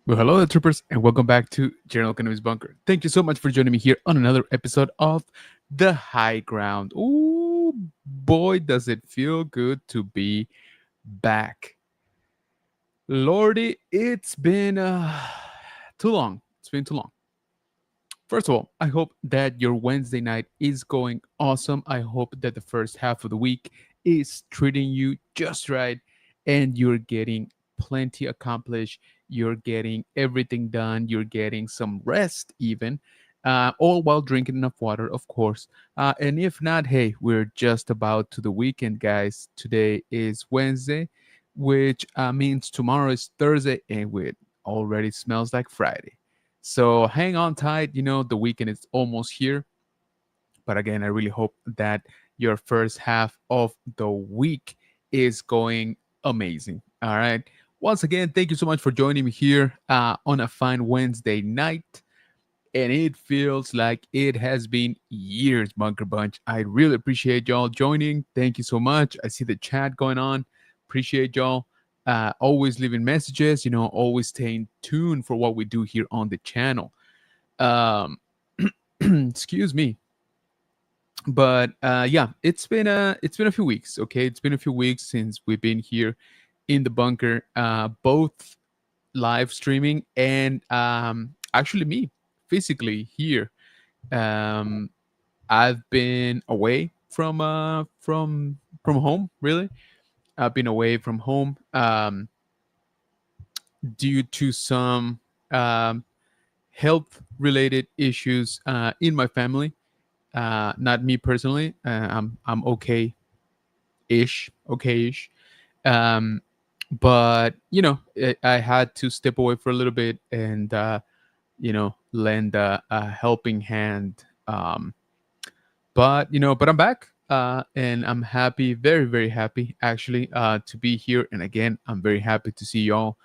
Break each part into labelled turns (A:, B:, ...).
A: Well, hello, there, troopers, and welcome back to General Cannabis Bunker. Thank you so much for joining me here on another episode of The High Ground. Ooh, boy, does it feel good to be back. Lordy, it's been too long. It's been too long. First of all, I hope that your Wednesday night is going awesome. I hope that the first half of the week is treating you just right and you're getting plenty accomplished. You're getting everything done. You're getting some rest, even, all while drinking enough water, of course. And if not, hey, we're just about to the weekend, guys. Today is Wednesday, which means tomorrow is Thursday, and it already smells like Friday. So hang on tight. The weekend is almost here. But again, I really hope that your first half of the week is going amazing. All right. Once again, thank you so much for joining me here on a fine Wednesday night. And it feels like it has been years, Bunker Bunch. I really appreciate y'all joining. Thank you so much. I see the chat going on. Appreciate y'all. Always leaving messages, always staying tuned for what we do here on the channel. Um, excuse me. But yeah, it's been a few weeks. Okay, it's been a few weeks since we've been here in the bunker, both live streaming and actually me physically here. Um, I've been away from home. Really, I've been away from home due to some um, health related issues in my family. Not me personally. I'm okay-ish. Um, but I had to step away for a little bit and lend a helping hand. But I'm back, and I'm happy, very very happy actually, to be here. And again, I'm very happy to see y'all.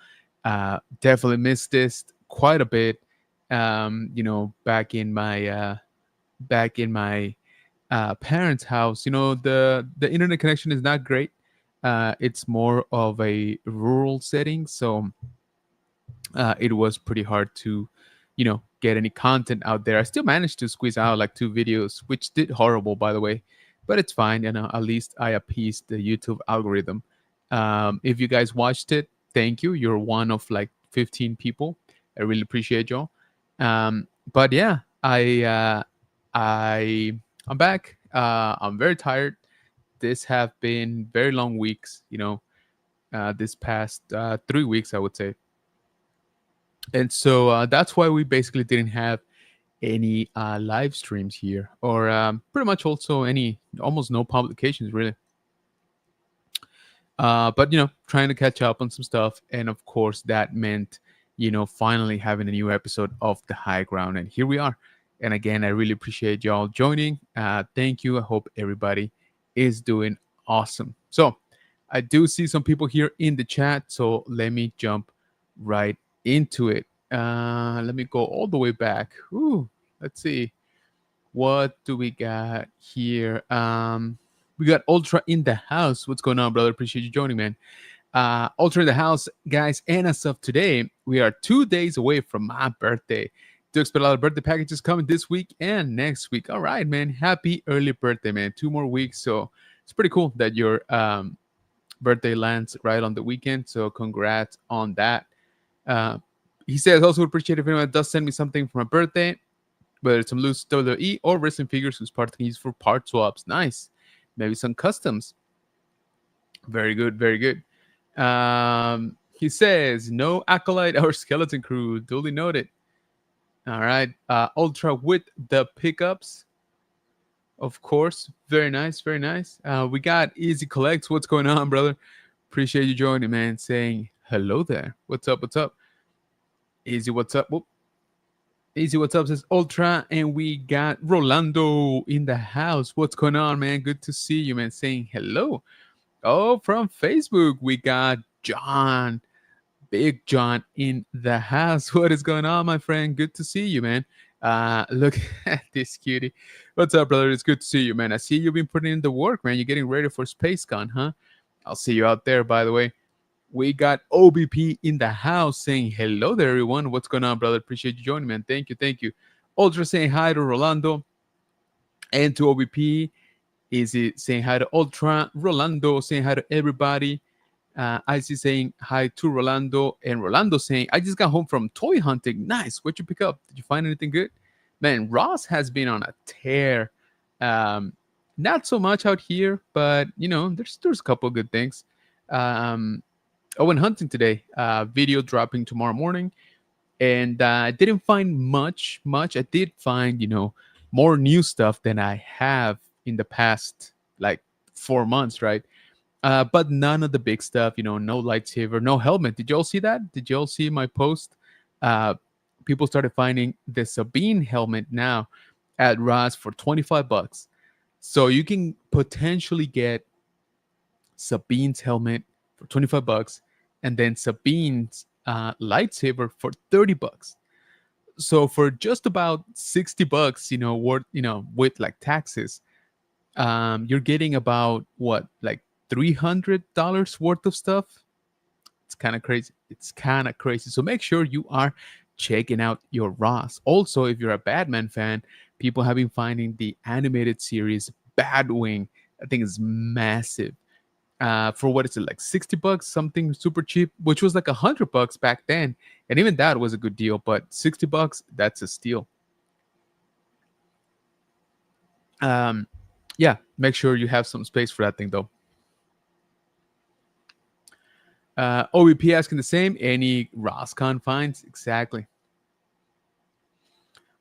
A: Definitely missed this quite a bit. Back in my parents' house. The internet connection is not great. It's more of a rural setting, so it was pretty hard to, get any content out there. I still managed to squeeze out like two videos, which did horrible, by the way, but it's fine. At least I appeased the YouTube algorithm. If you guys watched it, thank you. You're one of like 15 people. I really appreciate y'all. But yeah, I I'm back. I'm very tired. This have been very long weeks. This past 3 weeks, I would say, and so that's why we basically didn't have any live streams here, or pretty much also any almost no publications really. But trying to catch up on some stuff, and of course that meant finally having a new episode of The High Ground, and here we are. And again, I really appreciate y'all joining. Thank you. I hope everybody is doing awesome. So I do see some people here in the chat, so let me jump right into it. Let me go all the way back. Ooh, let's see. What do we got here? We got Ultra in the house. What's going on, brother? Appreciate you joining, man. Ultra in the house, guys. And as of today, we are 2 days away from my birthday. Do expect a lot of birthday packages coming this week and next week. All right, man. Happy early birthday, man. 2 more weeks. So it's pretty cool that your birthday lands right on the weekend. So congrats on that. Uh, he says, also appreciate if anyone does send me something for my birthday, whether it's some loose WWE or wrestling figures whose parts can use for part swaps. Nice. Maybe some customs. Very good, very good. He says, no Acolyte or Skeleton Crew. Duly noted. All right. Ultra with the pickups. Of course. Very nice, very nice. We got Easy Collects. What's going on, brother? Appreciate you joining, man. Saying hello there. What's up, what's up? Easy, what's up? Whoop. Easy, what's up, says Ultra. And we got Rolando in the house. What's going on, man? Good to see you, man. Saying hello. Oh, from Facebook, we got John, Big John in the house. What is going on, my friend? Good to see you, man. Look at this cutie. What's up, brother? It's good to see you, man. I see you've been putting in the work, man. You're getting ready for SpaceCon, huh? I'll see you out there, by the way. We got OBP in the house saying hello there, everyone. What's going on, brother? Appreciate you joining, man. Thank you, thank you. Ultra saying hi to Rolando and to OBP. Is it saying hi to Ultra? Rolando saying hi to everybody. I see saying hi to Rolando, and Rolando saying, I just got home from toy hunting. Nice. What'd you pick up? Did you find anything good? Man, Ross has been on a tear. Um, Not so much out here, but there's a couple of good things. Um, I went hunting today. Video dropping tomorrow morning, and I didn't find much. I did find more new stuff than I have in the past like 4 months, right? But none of the big stuff, no lightsaber, no helmet. Did you all see that? Did you all see my post? Uh, People started finding the Sabine helmet now at Ross for $25. So you can potentially get Sabine's helmet for $25 and then Sabine's lightsaber for $30. So for just about $60, worth, with like taxes, you're getting about what, like $300 worth of stuff. It's kind of crazy. It's kind of crazy. So make sure you are checking out your Ross. Also, if you're a Batman fan, people have been finding the animated series Batwing. I think it's massive. For what is it, like $60, something super cheap, which was like $100 back then, and even that was a good deal. But $60, that's a steal. Um, yeah, make sure you have some space for that thing though. OVP asking the same. Any Roscon finds? Exactly.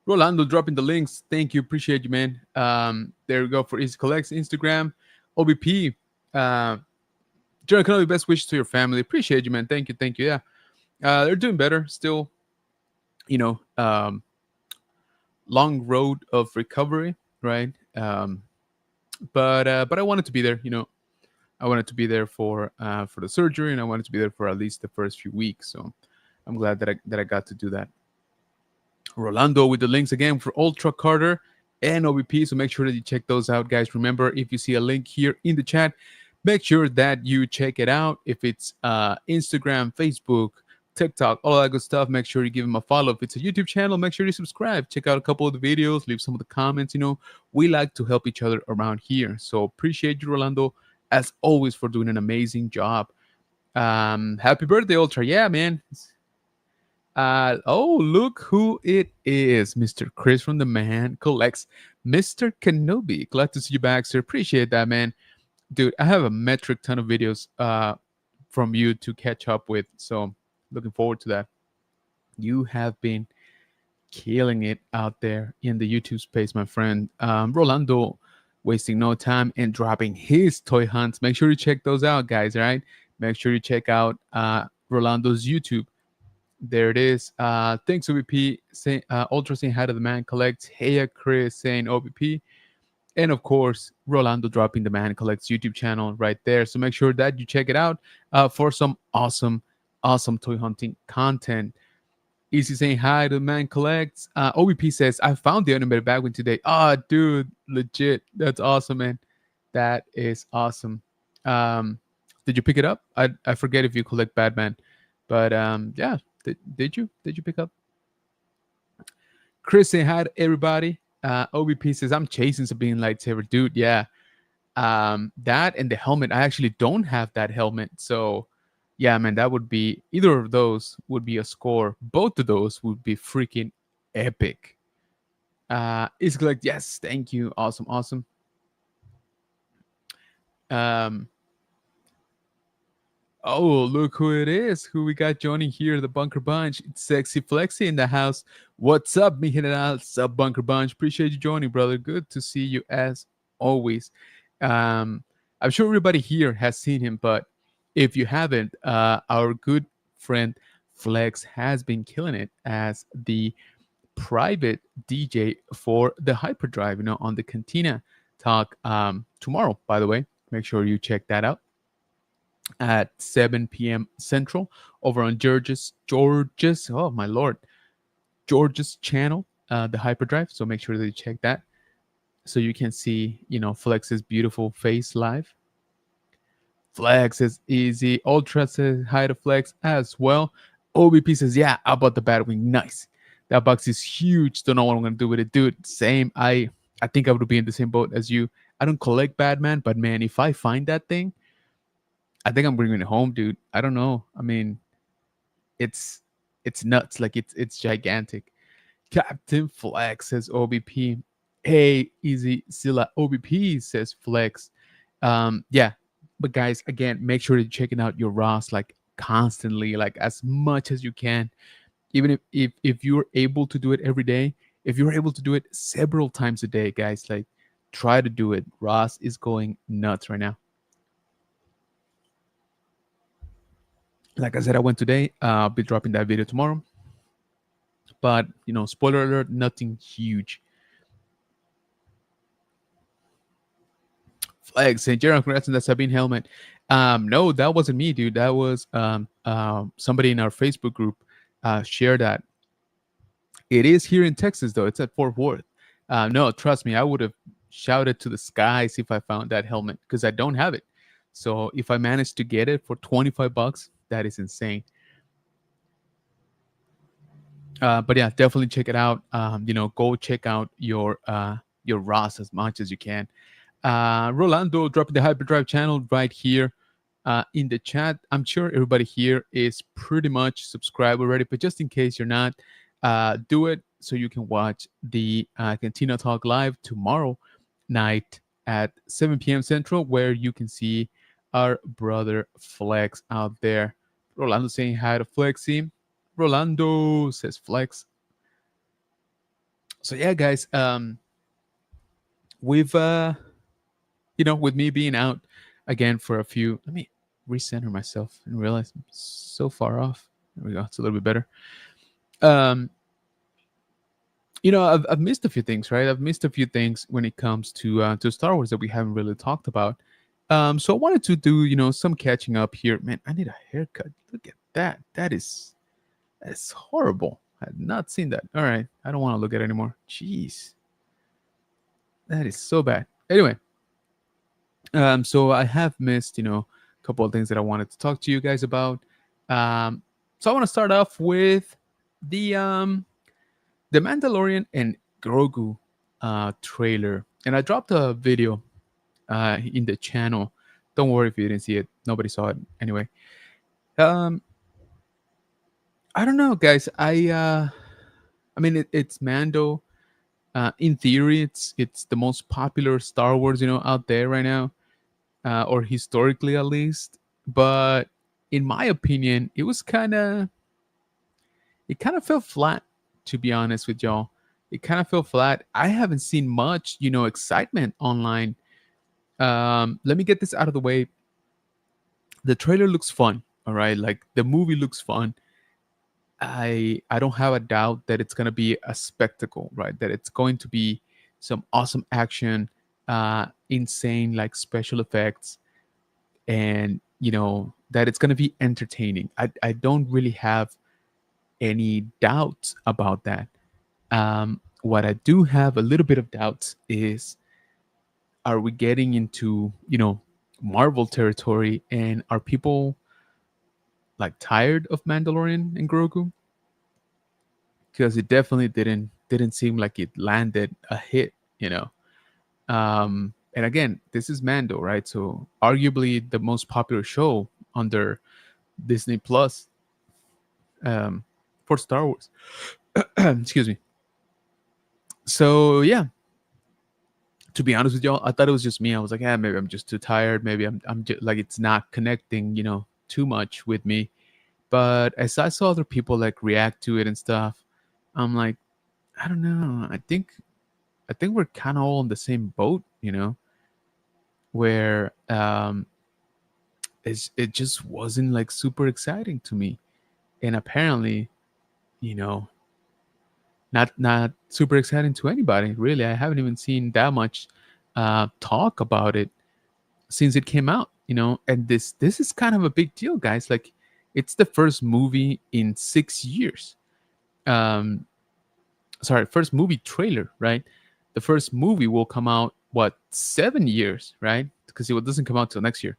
A: Rolando dropping the links. Thank you. Appreciate you, man. There we go for Easy Collects Instagram. OBP. General Kenobi, best wishes to your family. Appreciate you, man. Thank you. Thank you. Yeah. They're doing better. Still, you know, um, long road of recovery, right? But I wanted to be there. I wanted to be there for the surgery, and I wanted to be there for at least the first few weeks. So I'm glad that I got to do that. Rolando with the links again for Ultra Carter and OBP. So make sure that you check those out, guys. Remember, if you see a link here in the chat, make sure that you check it out. If it's Instagram, Facebook, TikTok, all that good stuff, make sure you give them a follow. If it's a YouTube channel, make sure you subscribe. Check out a couple of the videos, leave some of the comments. We like to help each other around here. So appreciate you, Rolando, as always, for doing an amazing job. Happy birthday, Ultra. Yeah, man. Oh, look who it is. Mr. Chris from the Man Collects. Mr. Kenobi. Glad to see you back, sir. Appreciate that, man. Dude, I have a metric ton of videos from you to catch up with. So looking forward to that. You have been killing it out there in the YouTube space, my friend. Rolando wasting no time and dropping his toy hunts. Make sure you check those out, guys. All right. Make sure you check out Rolando's YouTube. There it is. Thanks, OBP. Ultra saying hi to the Man Collects. Hey, Chris saying OBP. And of course, Rolando dropping the Man Collects YouTube channel right there. So make sure that you check it out for some awesome, awesome toy hunting content. Easy saying hi to the Man Collects. OBP says, I found the animated Batwing today. Ah, dude, legit. That's awesome, man. That is awesome. Did you pick it up? I forget if you collect Batman. But yeah, did you pick up? Chris saying hi to everybody. OBP says, I'm chasing Sabine lightsaber. Dude, yeah. That and the helmet. I actually don't have that helmet. So yeah, man, that would be, either of those would be a score. Both of those would be freaking epic. It's like, yes, thank you. Awesome, awesome. Oh, look who it is. Who we got joining here, the Bunker Bunch. It's Sexy Flexi in the house. What's up, mi general? What's up, Bunker Bunch? Appreciate you joining, brother. Good to see you as always. I'm sure everybody here has seen him, but if you haven't, our good friend Flex has been killing it as the private DJ for the Hyperdrive, on the Cantina Talk tomorrow, by the way. Make sure you check that out at 7 p.m. Central over on George's, oh my lord, George's channel, the Hyperdrive. So make sure that you check that so you can see, Flex's beautiful face live. Flex is easy. Ultra says hi to Flex as well. OBP says, yeah, I bought the Batwing. Nice. That box is huge. Don't know what I'm gonna do with it, dude. Same. I think I would be in the same boat as you. I don't collect Batman, but man, if I find that thing, I think I'm bringing it home, dude. I don't know. I mean, it's it's nuts. Like it's gigantic. Captain Flex says OBP. Hey, easy Silla. OBP says Flex. Yeah, but guys, again, make sure you're checking out your Ross like constantly, like as much as you can. Even if you're able to do it every day, if you're able to do it several times a day, guys, like try to do it. Ross is going nuts right now. Like I said, I went today. I'll be dropping that video tomorrow. But spoiler alert, nothing huge. Flag St. Gerald, congrats on that Sabine helmet. No, that wasn't me, dude. That was somebody in our Facebook group shared that. It is here in Texas, though. It's at Fort Worth. No, trust me, I would have shouted to the skies if I found that helmet because I don't have it. So if I managed to get it for $25, that is insane. But yeah, definitely check it out. Go check out your Ross as much as you can. Rolando dropping the Hyperdrive channel right here in the chat. I'm sure everybody here is pretty much subscribed already, but just in case you're not, do it so you can watch the Cantina Talk live tomorrow night at 7 p.m. Central, where you can see our brother Flex out there. Rolando saying hi to Flexi. Rolando says Flex. So yeah, guys, we've with me being out again for a few. Let me recenter myself and realize I'm so far off. There we go. It's a little bit better. I've missed a few things, right? I've missed a few things when it comes to Star Wars that we haven't really talked about. So I wanted to do some catching up here. Man, I need a haircut. Look at that. That's horrible. I had not seen that. All right, I don't want to look at it anymore. Jeez, that is so bad. Anyway, so I have missed a couple of things that I wanted to talk to you guys about. So I want to start off with the Mandalorian and Grogu trailer, and I dropped a video in the channel. Don't worry if you didn't see it. Nobody saw it anyway. I don't know, guys. I mean, it's Mando. In theory, it's the most popular Star Wars out there right now, or historically at least. But in my opinion, it kind of fell flat, to be honest with y'all. It kind of fell flat. I haven't seen much excitement online. Let me get this out of the way. The trailer looks fun, all right? Like the movie looks fun. I don't have a doubt that it's gonna be a spectacle, right? That it's going to be some awesome action, insane like special effects, and that it's gonna be entertaining. I don't really have any doubts about that. What I do have a little bit of doubts is, are we getting into Marvel territory, and are people like tired of Mandalorian and Grogu? Because it definitely didn't seem like it landed a hit. And again, this is Mando, right? So arguably the most popular show under Disney Plus, for Star Wars. Excuse me. So yeah, to be honest with y'all, I thought it was just me. I was like, yeah, maybe I'm just too tired. Maybe I'm just like, it's not connecting, too much with me. But as I saw other people like react to it and stuff, I'm like, I don't know. I think we're kind of all in the same boat, where it just wasn't like super exciting to me, and apparently, you know, not super exciting to anybody. Really, I haven't even seen that much talk about it since it came out. And this is kind of a big deal, guys. Like, it's the first movie in 6 years. Um, sorry, first movie trailer, right? The first movie will come out, what, 7 years, right? Because it doesn't come out till next year.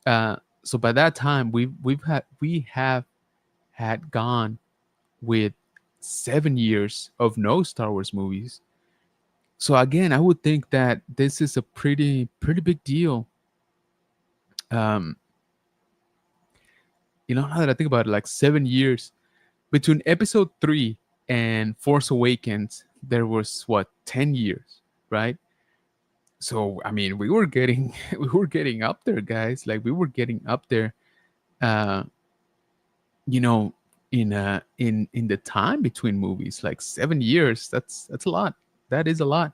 A: So by that time, we have had gone with 7 years of no Star Wars movies. So again, I would think that this is a pretty big deal. Um, now that I think about it, like 7 years between Episode 3 and Force Awakens, there was what 10 years, right? So I mean, we were getting we were getting up there, guys. Like we were getting up there. Uh, you know, in the time between movies, like 7 years. That's a lot. That is a lot,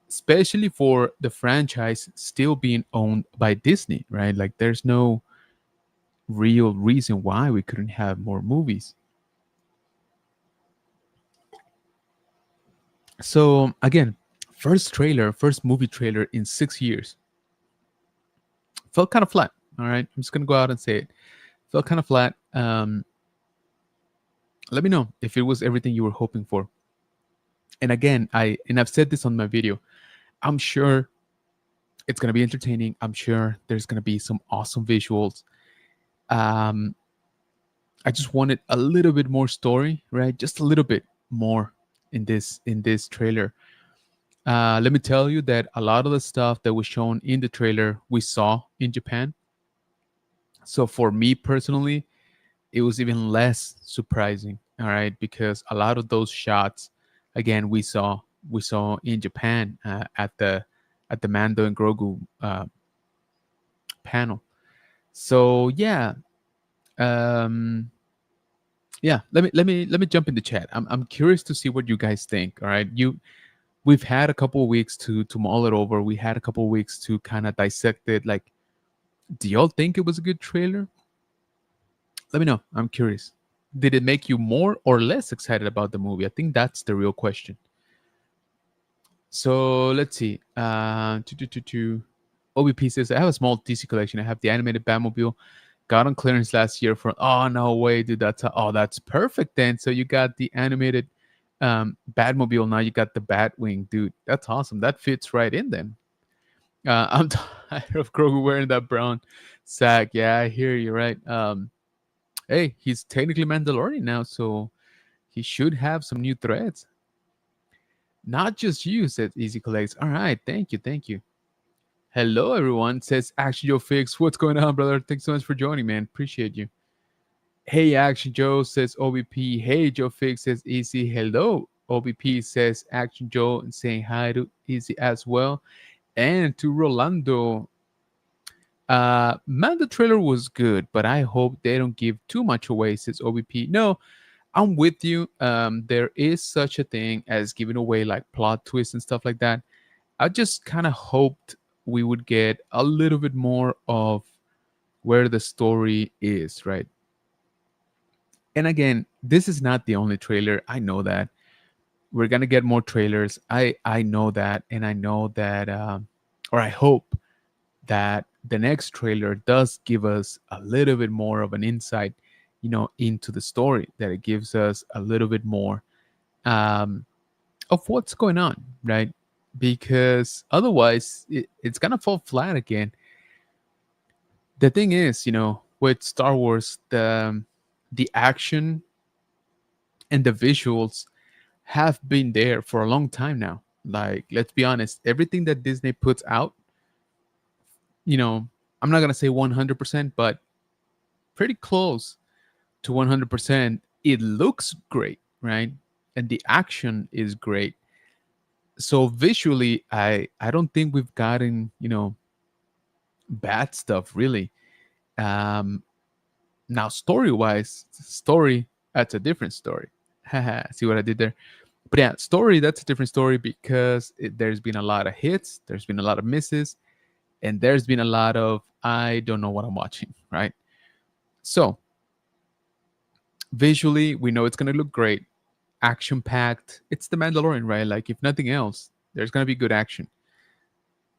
A: especially for the franchise still being owned by Disney, right? Like there's no real reason why we couldn't have more movies. So again, first movie trailer in 6 years. Felt kind of flat. All right, I'm just gonna go out and say it. Felt kind of flat. Let me know if it was everything you were hoping for. And again, I've said this on my video. I'm sure it's gonna be entertaining. I'm sure there's gonna be some awesome visuals. Um, I just wanted a little bit more story, right? Just a little bit more in this trailer. Let me tell you that a lot of the stuff that was shown in the trailer we saw in Japan. So for me personally, it was even less surprising. All right, because a lot of those shots, again, we saw in Japan at the Mando and Grogu panel. So um, yeah. Let me jump in the chat. I'm curious to see what you guys think. All right, we've had a couple of weeks to mull it over. We had a couple of weeks to kind of dissect it. Like, do y'all think it was a good trailer? Let me know. I'm curious. Did it make you more or less excited about the movie? I think that's the real question. So let's see. OBP says, I have a small DC collection. I have the animated Batmobile. Got on clearance last year for, oh, no way, dude. That's perfect then. So you got the animated Batmobile. Now you got the Batwing, dude. That's awesome. That fits right in then. I'm tired of Grogu wearing that brown sack. Yeah, I hear you, right? Hey, he's technically Mandalorian now, so he should have some new threads. Not just you, said Easy Collects. All right, thank you, thank you. Hello, everyone, says Action Joe Fix. What's going on, brother? Thanks so much for joining, man. Appreciate you. Hey, Action Joe, says OBP. Hey, Joe Fix, says Easy. Hello, OBP, says Action Joe, and saying hi to Easy as well. And to Rolando. Man, the trailer was good, but I hope they don't give too much away, says OBP. No, I'm with you. There is such a thing as giving away like plot twists and stuff like that. I just kind of hoped we would get a little bit more of where the story is, right? And again, this is not the only trailer. I know that we're gonna get more trailers. I know that, and I know that, or I hope that the next trailer does give us a little bit more of an insight, into the story. That it gives us a little bit more um, of what's going on, right? Because otherwise, it's gonna fall flat again. The thing is, with Star Wars, the action and the visuals have been there for a long time now. Like, let's be honest, everything that Disney puts out, you know, I'm not gonna say 100%, but pretty close to 100%. It looks great, right? And the action is great. So visually, I don't think we've gotten bad stuff really. Um, Now story wise, story that's a different story. Haha, see what I did there? But yeah, story that's a different story because there's been a lot of hits, there's been a lot of misses, and there's been a lot of I don't know what I'm watching, right? So visually, we know it's gonna look great, action packed. It's the Mandalorian, right? Like if nothing else, there's gonna be good action.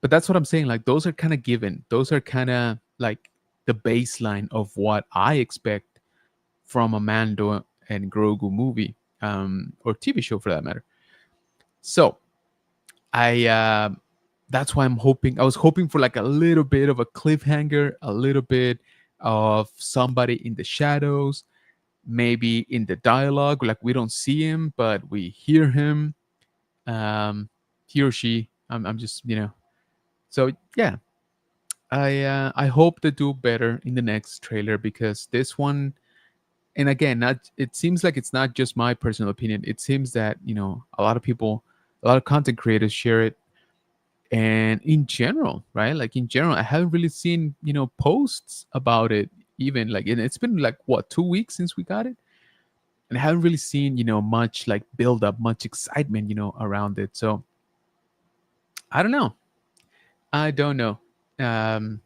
A: But that's what I'm saying. Like those are kind of given. Those are kind of like the baseline of what I expect from a Mando and Grogu movie, or TV show for that matter. So I That's why I'm hoping. I was hoping for like a little bit of a cliffhanger, a little bit of somebody in the shadows, maybe in the dialogue. Like we don't see him, but we hear him. He or she. I'm just So yeah, I hope they do better in the next trailer because this one, and again, not it seems like it's not just my personal opinion. It seems that a lot of people, a lot of content creators share it, and in general, right? Like in general, I haven't really seen posts about it. Even like, and it's been like what 2 weeks since we got it, and I haven't really seen much like build up, much excitement around it. So I don't know. I don't know.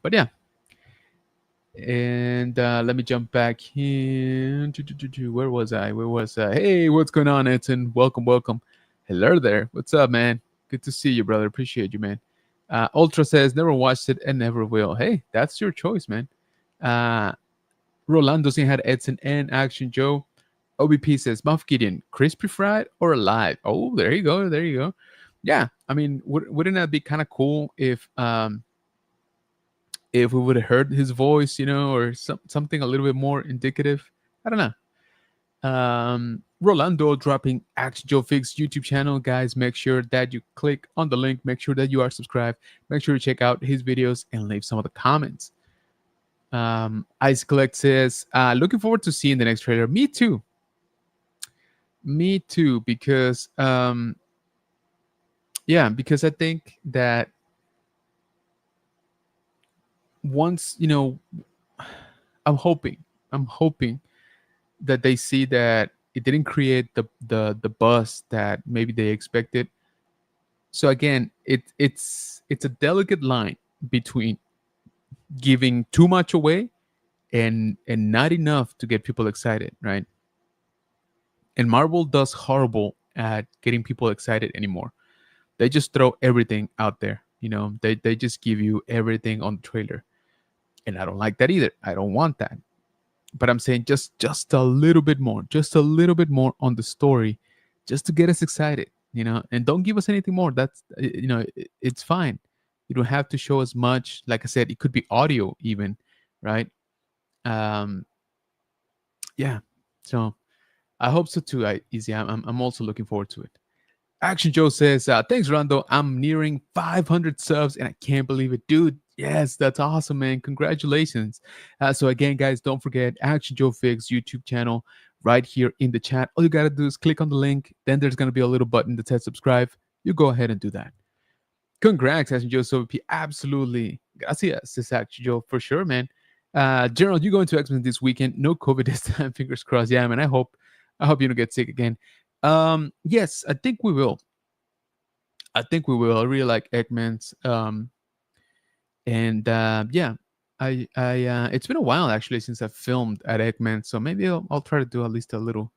A: But yeah, and let me jump back here. Where was I? Where was I? Hey, what's going on, Edson? Welcome, welcome. Hello there. What's up, man? Good to see you, brother. Appreciate you, man. Ultra says never watched it and never will. Hey, that's your choice, man. Rolando saying had Edson and Action Joe. OBP says Moff Gideon, crispy fried or alive? Oh, there you go. There you go. Yeah, I mean, wouldn't that be kind of cool if we would have heard his voice, or something a little bit more indicative? I don't know. Rolando dropping Action Joe Fix YouTube channel. Guys, make sure that you click on the link. Make sure that you are subscribed. Make sure to check out his videos and leave some of the comments. Ice Collect says, looking forward to seeing the next trailer. Me too. Me too, because yeah, because I think that once I'm hoping, I'm hoping that they see that it didn't create the buzz that maybe they expected. So again, it's a delicate line between giving too much away and not enough to get people excited, right? And Marvel does horrible at getting people excited anymore. They just throw everything out there. They just give you everything on the trailer. And I don't like that either. I don't want that. But I'm saying just a little bit more, just a little bit more on the story, just to get us excited, and don't give us anything more. That's it's fine. You don't have to show us much. Like I said, it could be audio even, right? Um, yeah. So I hope so too. Easy. I'm also looking forward to it. Action Joe says, thanks, Rondo. I'm nearing 500 subs and I can't believe it. Dude, yes, that's awesome, man. Congratulations. So, again, guys, don't forget Action Joe Fix YouTube channel right here in the chat. All you got to do is click on the link. Then there's going to be a little button that says subscribe. You go ahead and do that. Congrats, Action Joe. So, absolutely. Gracias, this Action Joe, for sure, man. General, you going to X-Men this weekend? No COVID this time. Fingers crossed. Yeah, man. I hope you don't get sick again. Yes, I think we will. I think we will. I really like Eggman's. And yeah, it's been a while actually since I filmed at Eggman, so maybe I'll try to do at least a little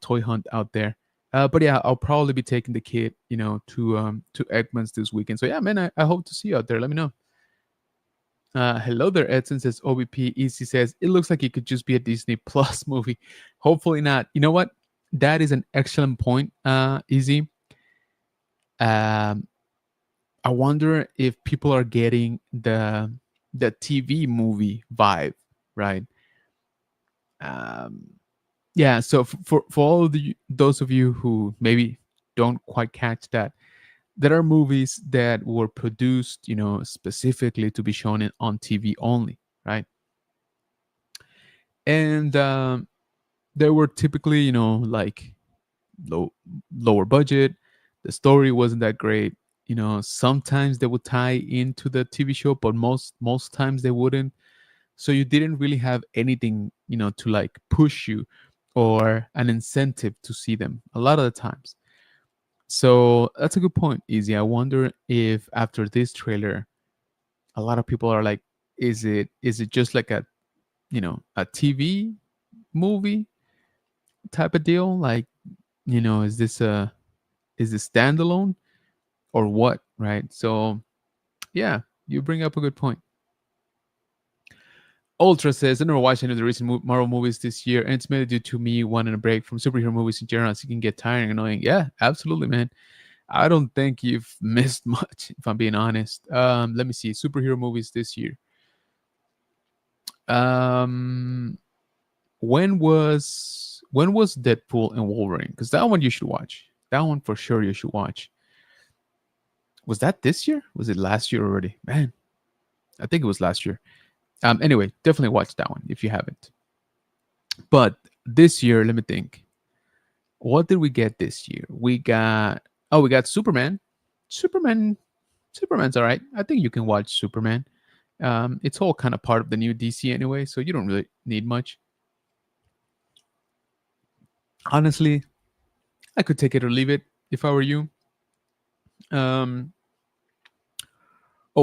A: toy hunt out there. But yeah, I'll probably be taking the kid, to Eggman's this weekend. So yeah, man, I hope to see you out there. Let me know. Hello there, Edson says OBP. Easy says it looks like it could just be a Disney Plus movie. Hopefully not. You know what? That is an excellent point, Easy. I wonder if people are getting the TV movie vibe, right? Yeah. So for all of those of you who maybe don't quite catch that, there are movies that were produced, specifically to be shown on TV only, right? And they were typically, like lower budget. The story wasn't that great. Sometimes they would tie into the TV show, but most times they wouldn't. So you didn't really have anything, to like push you or an incentive to see them a lot of the times. So that's a good point, Easy. I wonder if after this trailer, a lot of people are like, is it just like a TV movie type of deal? Like, is this standalone or what, right? So yeah, you bring up a good point. Ultra says, I never watched any of the recent Marvel movies this year, and it's mainly due to me wanting a break from superhero movies in general, so you can get tiring and annoying. Yeah, absolutely, man. I don't think you've missed much, if I'm being honest. Let me see superhero movies this year. Um, when was Deadpool and Wolverine? Because that one you should watch. That one for sure you should watch. Was that this year? Was it last year already? Man, I think it was last year. Anyway, definitely watch that one if you haven't. But this year, let me think. What did we get this year? We got Superman. Superman, Superman's all right. I think you can watch Superman. It's all kind of part of the new DC anyway, so you don't really need much. Honestly, I could take it or leave it if I were you. Um,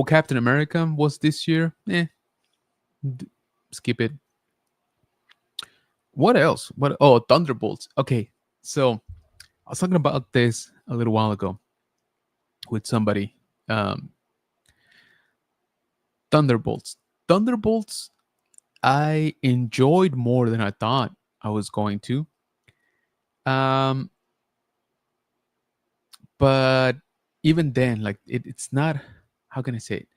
A: Captain America was this year. D- skip it. What else? What? Oh, Thunderbolts. Okay, so I was talking about this a little while ago with somebody. Um, Thunderbolts. Thunderbolts. I enjoyed more than I thought I was going to. Um, but even then, like it's not. How can I say it?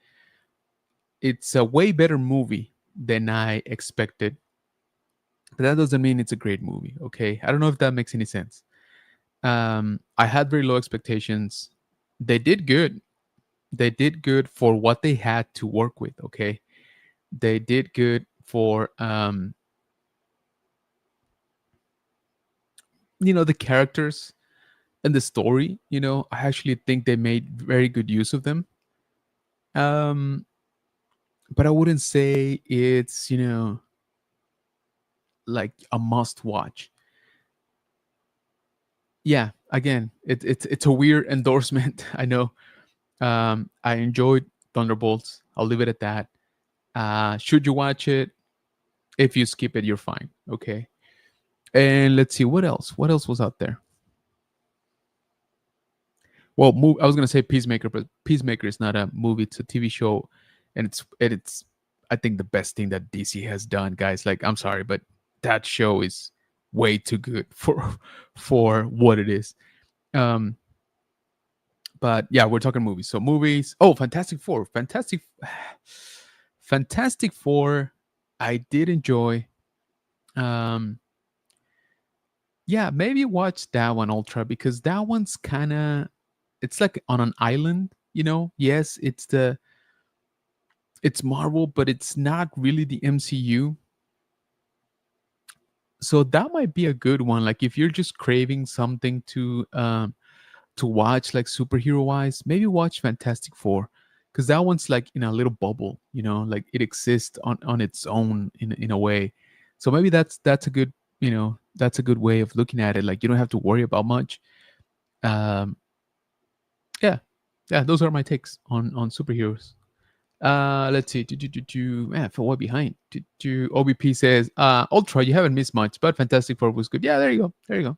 A: It's a way better movie than I expected. But that doesn't mean it's a great movie. Okay, I don't know if that makes any sense. I had very low expectations. They did good. They did good for what they had to work with. Okay, they did good for the characters and the story. I actually think they made very good use of them. Um, but I wouldn't say it's like a must watch. Yeah, again, it's a weird endorsement. I know. I enjoyed Thunderbolts. I'll leave it at that. Should you watch it? If you skip it, you're fine. Okay. And let's see what else. What else was out there? Well, I was gonna say Peacemaker, but Peacemaker is not a movie; it's a TV show, and it's I think the best thing that DC has done, guys. Like, I'm sorry, but that show is way too good for what it is. Um, but yeah, we're talking movies. So movies. Oh, Fantastic Four. Fantastic Four. I did enjoy. Um, yeah, maybe watch that one Ultra because that one's kind of it's like on an island. Yes, it's Marvel, but it's not really the MCU. So that might be a good one. Like if you're just craving something to watch, like superhero wise, maybe watch Fantastic Four, because that one's like in a little bubble. Like it exists on its own in a way. So maybe that's a good that's a good way of looking at it. Like you don't have to worry about much. Um, yeah, yeah. Those are my takes on superheroes. Let's see. Man, for what behind? OBP says, Ultra, you haven't missed much, but Fantastic Four was good. Yeah, there you go. There you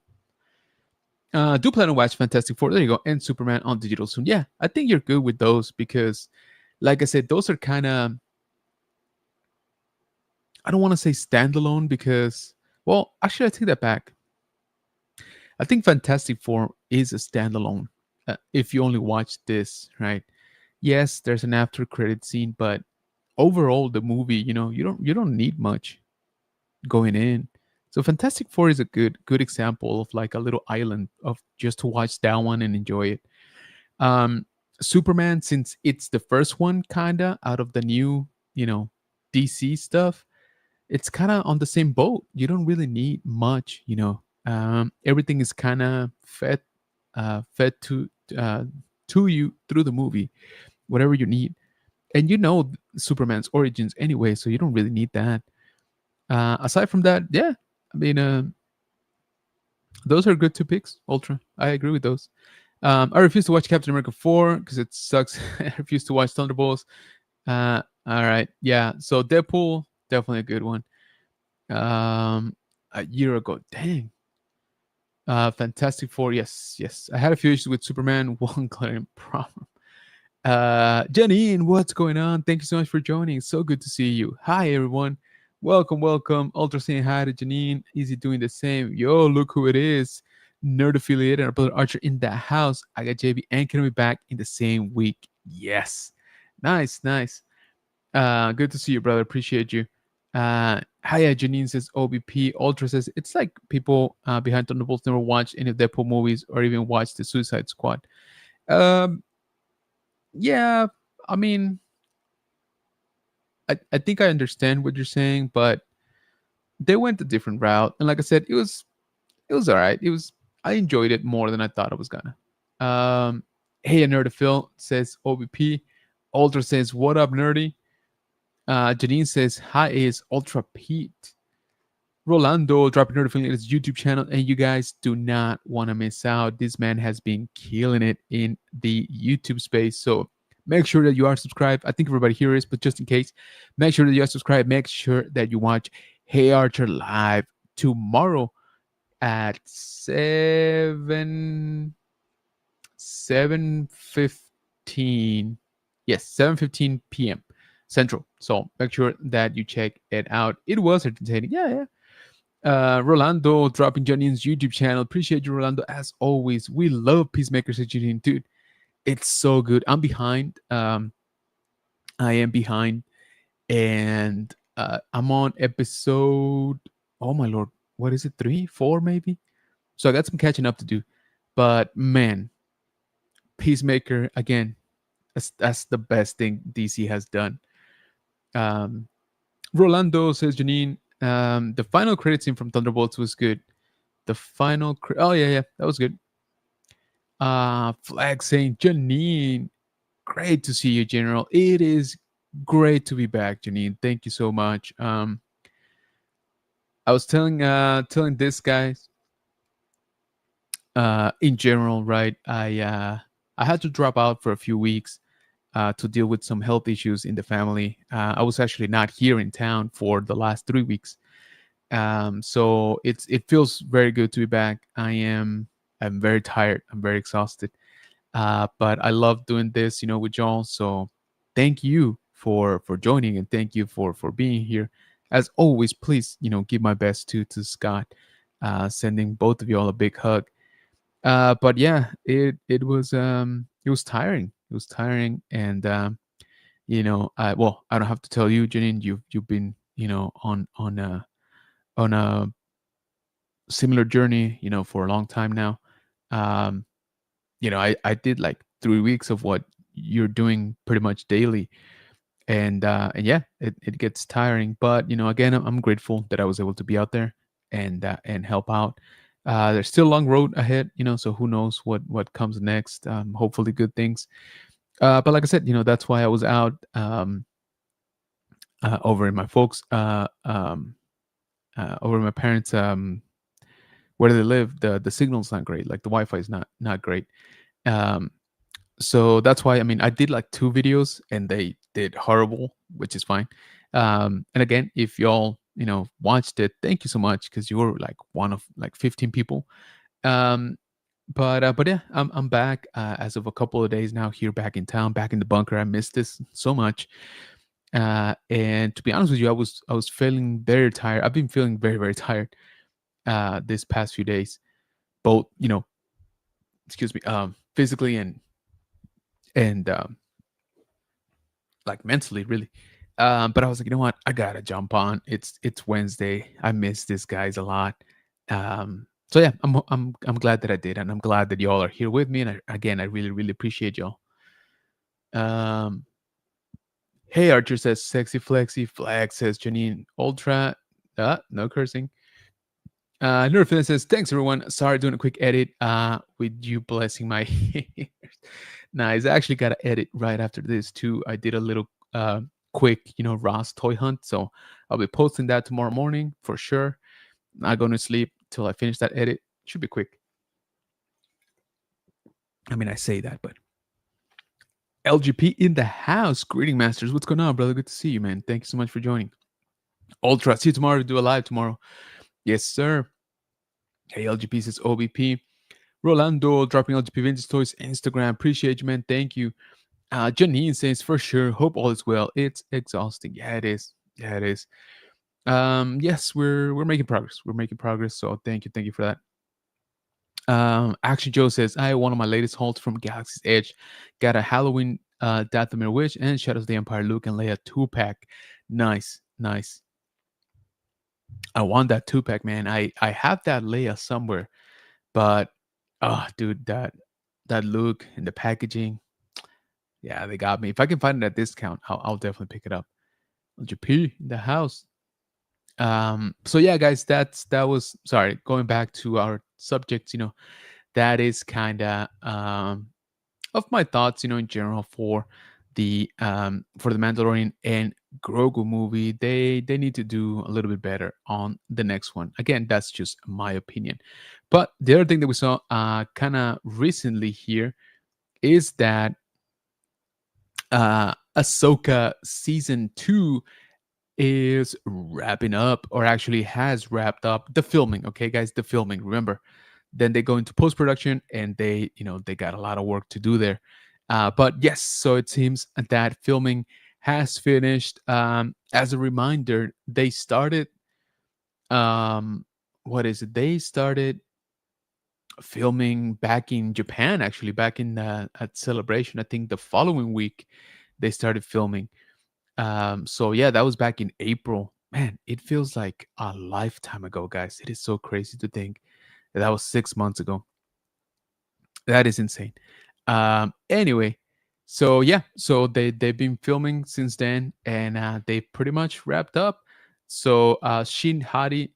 A: go. Do plan to watch Fantastic Four. There you go. And Superman on digital soon. Yeah, I think you're good with those because, like I said, those are kind of, I don't want to say standalone because, well, actually, I take that back. I think Fantastic Four is a standalone if you only watch this, right? Yes, there's an after credit scene, but overall, the movie, you don't need much going in. So Fantastic Four is a good example of like a little island of just to watch that one and enjoy it. Um, Superman, since it's the first one, kinda out of the new, DC stuff, it's kind of on the same boat. You don't really need much. Everything is kind of fed to you through the movie, whatever you need, and Superman's origins anyway, so you don't really need that. Aside from that, yeah, I mean, those are good two picks. Ultra, I agree with those. I refuse to watch Captain America 4 because it sucks. I refuse to watch Thunderbolts. All right, yeah. So Deadpool, definitely a good one. A year ago, dang. Fantastic Four, yes, yes. I had a few issues with Superman, one glaring problem. Janine, what's going on? Thank you so much for joining. So good to see you. Hi, everyone. Welcome, welcome. Ultra saying hi to Janine. Easy doing the same. Yo, look who it is. Nerd affiliate and our brother Archer in the house. I got JB and Kenobi back in the same week. Yes. Nice, nice. Good to see you, brother. Appreciate you. Hiya, Janine says OBP. Ultra says it's like people behind Thunderbolts never watched any of Deadpool movies or even watched the Suicide Squad. Um, yeah, I mean, I think I understand what you're saying, but they went a different route. And like I said, it was all right. It was I enjoyed it more than I thought I was gonna. Hey, Nerdophil says OBP. Ultra says what up, nerdy. Janine says hi is Ultra Pete. Rolando dropping notification his YouTube channel, and you guys do not want to miss out. This man has been killing it in the YouTube space. So make sure that you are subscribed. I think everybody here is, but just in case, make sure that you are subscribed. Make sure that you watch Hey Archer live tomorrow at 7:15. Yes, 7:15 p.m. Central. So make sure that you check it out. It was entertaining. Yeah, yeah. Rolando dropping Janine's YouTube channel. Appreciate you, Rolando. As always, we love Peacemakers at Janine, dude. It's so good. I'm behind. I am behind, and I'm on episode. Oh my lord, what is it? 3, 4, maybe. So I got some catching up to do. But man, Peacemaker again. That's the best thing DC has done. Um, Rolando says Janine. The final credit scene from Thunderbolts was good. The final. Oh yeah, yeah, that was good. Flag saying Janine, great to see you, General. It is great to be back, Janine. Thank you so much. I was telling this guys in general, right? I had to drop out for a few weeks to deal with some health issues in the family. I was actually not here in town for the last 3 weeks. So it feels very good to be back. I'm very tired. I'm very exhausted. But I love doing this, with y'all. So thank you for joining, and thank you for being here. As always, please, give my best to Scott. Sending both of y'all a big hug. But yeah, it was tiring. It was tiring, and I don't have to tell you, Janine. You've been on a similar journey, for a long time now. Um, I did like 3 weeks of what you're doing pretty much daily, and yeah, it gets tiring. But again, I'm grateful that I was able to be out there and help out. There's still a long road ahead, so who knows what comes next. Hopefully, good things. But like I said, that's why I was out over in my folks, over in my parents' where they live. The signal's not great. Like the Wi-Fi is not great. Um, so that's why, I mean, I did like 2 videos and they did horrible, which is fine. And again, if y'all watched it, thank you so much, because you were like one of like 15 people. um but yeah, I'm back as of a couple of days now, here back in town, back in the bunker. I missed this so much. And to be honest with you, I was feeling very tired. I've been feeling very, very tired this past few days, both excuse me, physically and like mentally, really. But I was like, you know what? I gotta jump on. It's Wednesday. I miss these guys a lot. So yeah, I'm glad that I did, and I'm glad that y'all are here with me. And again, I really, really appreciate y'all. Um, hey, Archer says sexy flexy. Flag says Janine Ultra. No cursing. Nerfin says thanks everyone. Sorry, doing a quick edit. With you blessing my ears. Nice. I actually got to edit right after this too. I did a little quick, Ross toy hunt. So I'll be posting that tomorrow morning for sure. Not going to sleep till I finish that edit. Should be quick. I mean, I say that, but LGP in the house. Greeting masters. What's going on, brother? Good to see you, man. Thank you so much for joining. Ultra. See you tomorrow. Do a live tomorrow. Yes, sir. Hey, LGP says OBP. Rolando dropping LGP Vintage Toys Instagram. Appreciate you, man. Thank you. Janine says for sure. Hope all is well. It's exhausting. Yeah, it is. Yeah, it is. Yes, we're making progress. We're making progress. So thank you for that. Action Joe says, I one of my latest holds from Galaxy's Edge. Got a Halloween Dathomir Witch and Shadows of the Empire Luke and Leia 2 pack. Nice, nice. I want that 2 pack, man. I have that Leia somewhere, but oh, dude, that Luke and the packaging, yeah, they got me. If I can find it at discount, I'll definitely pick it up. GP in the house. So yeah, guys, that was sorry. Going back to our subjects, that is kind of my thoughts, in general for the Mandalorian and Grogu movie. They need to do a little bit better on the next one. Again, that's just my opinion. But the other thing that we saw kind of recently here is that Ahsoka season 2 is wrapping up, or actually has wrapped up the filming. Okay, guys, the filming. Remember, then they go into post production, and they got a lot of work to do there. But yes, so it seems that filming has finished. As a reminder, they started. What is it? They started filming back in Japan, actually, back in at Celebration. I think the following week they started filming. So yeah, that was back in April. Man, it feels like a lifetime ago, guys. It is so crazy to think that was 6 months ago. That is insane. Anyway, so yeah, so they've been filming since then, and they pretty much wrapped up. So Shin Hadi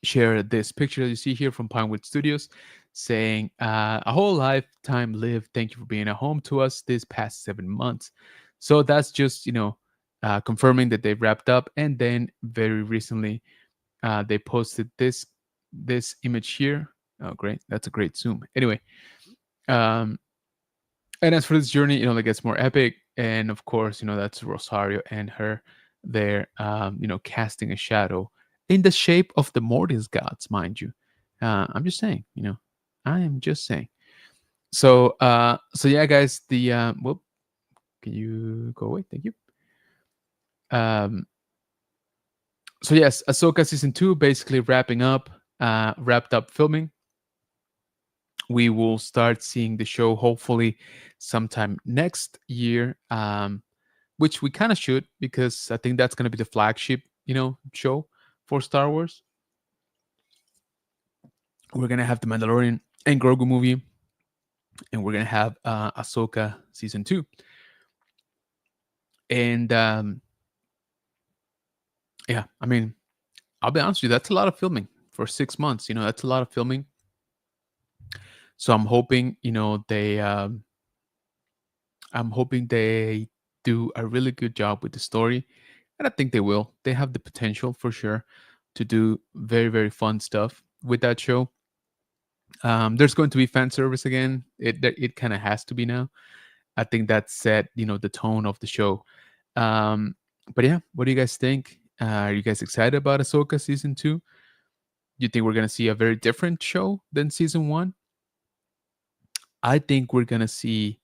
A: shared this picture that you see here from Pinewood Studios, saying, "A whole lifetime lived. Thank you for being at home to us this past 7 months." So that's just confirming that they've wrapped up, and then very recently they posted this image here. Oh, great! That's a great zoom. Anyway, um, and as for this journey, that gets more epic, and of course, that's Rosario and her there, casting a shadow in the shape of the Mortis gods, mind you. I'm just saying, I am just saying. So yeah, guys, whoop, can you go away? Thank you. Um, so yes, Ahsoka season 2 basically wrapped up filming. We will start seeing the show hopefully sometime next year, which we kind of should, because I think that's going to be the flagship, show for Star Wars. We're going to have the Mandalorian and Grogu movie, and we're going to have Ahsoka season 2. And yeah, I mean, I'll be honest with you, that's a lot of filming for 6 months. That's a lot of filming. So I'm hoping they do a really good job with the story, and I think they will. They have the potential for sure to do very, very fun stuff with that show. There's going to be fan service again. It kind of has to be now. I think that set the tone of the show. But yeah, what do you guys think? Are you guys excited about Ahsoka season 2? You think we're gonna see a very different show than season 1? I think we're gonna see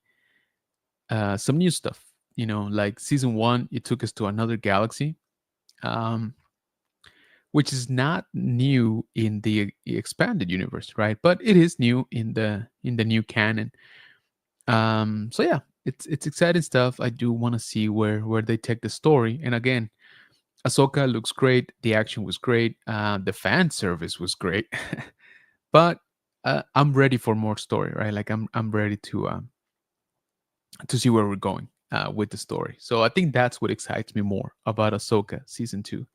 A: some new stuff. Like season 1, it took us to another galaxy, um, which is not new in the expanded universe, right? But it is new in the new canon. So yeah, it's exciting stuff. I do want to see where they take the story. And again, Ahsoka looks great. The action was great. The fan service was great. But I'm ready for more story, right? Like I'm ready to see where we're going with the story. So I think that's what excites me more about Ahsoka season 2.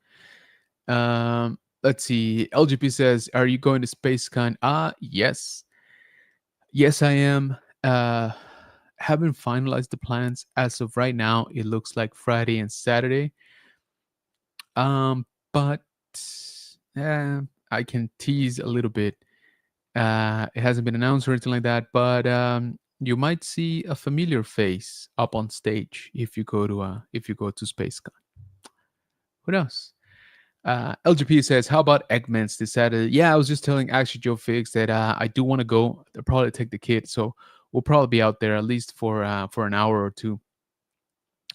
A: Let's see. LGP says, "Are you going to SpaceCon?" Yes, yes, I am. Haven't finalized the plans as of right now. It looks like Friday and Saturday. But I can tease a little bit. It hasn't been announced or anything like that, but you might see a familiar face up on stage if you go to SpaceCon. Who knows? LGP says, "How about Eggman's this Saturday?" Yeah, I was just telling actually Joe Fix that I do want to go. I'll probably take the kid, so we'll probably be out there at least for an hour or two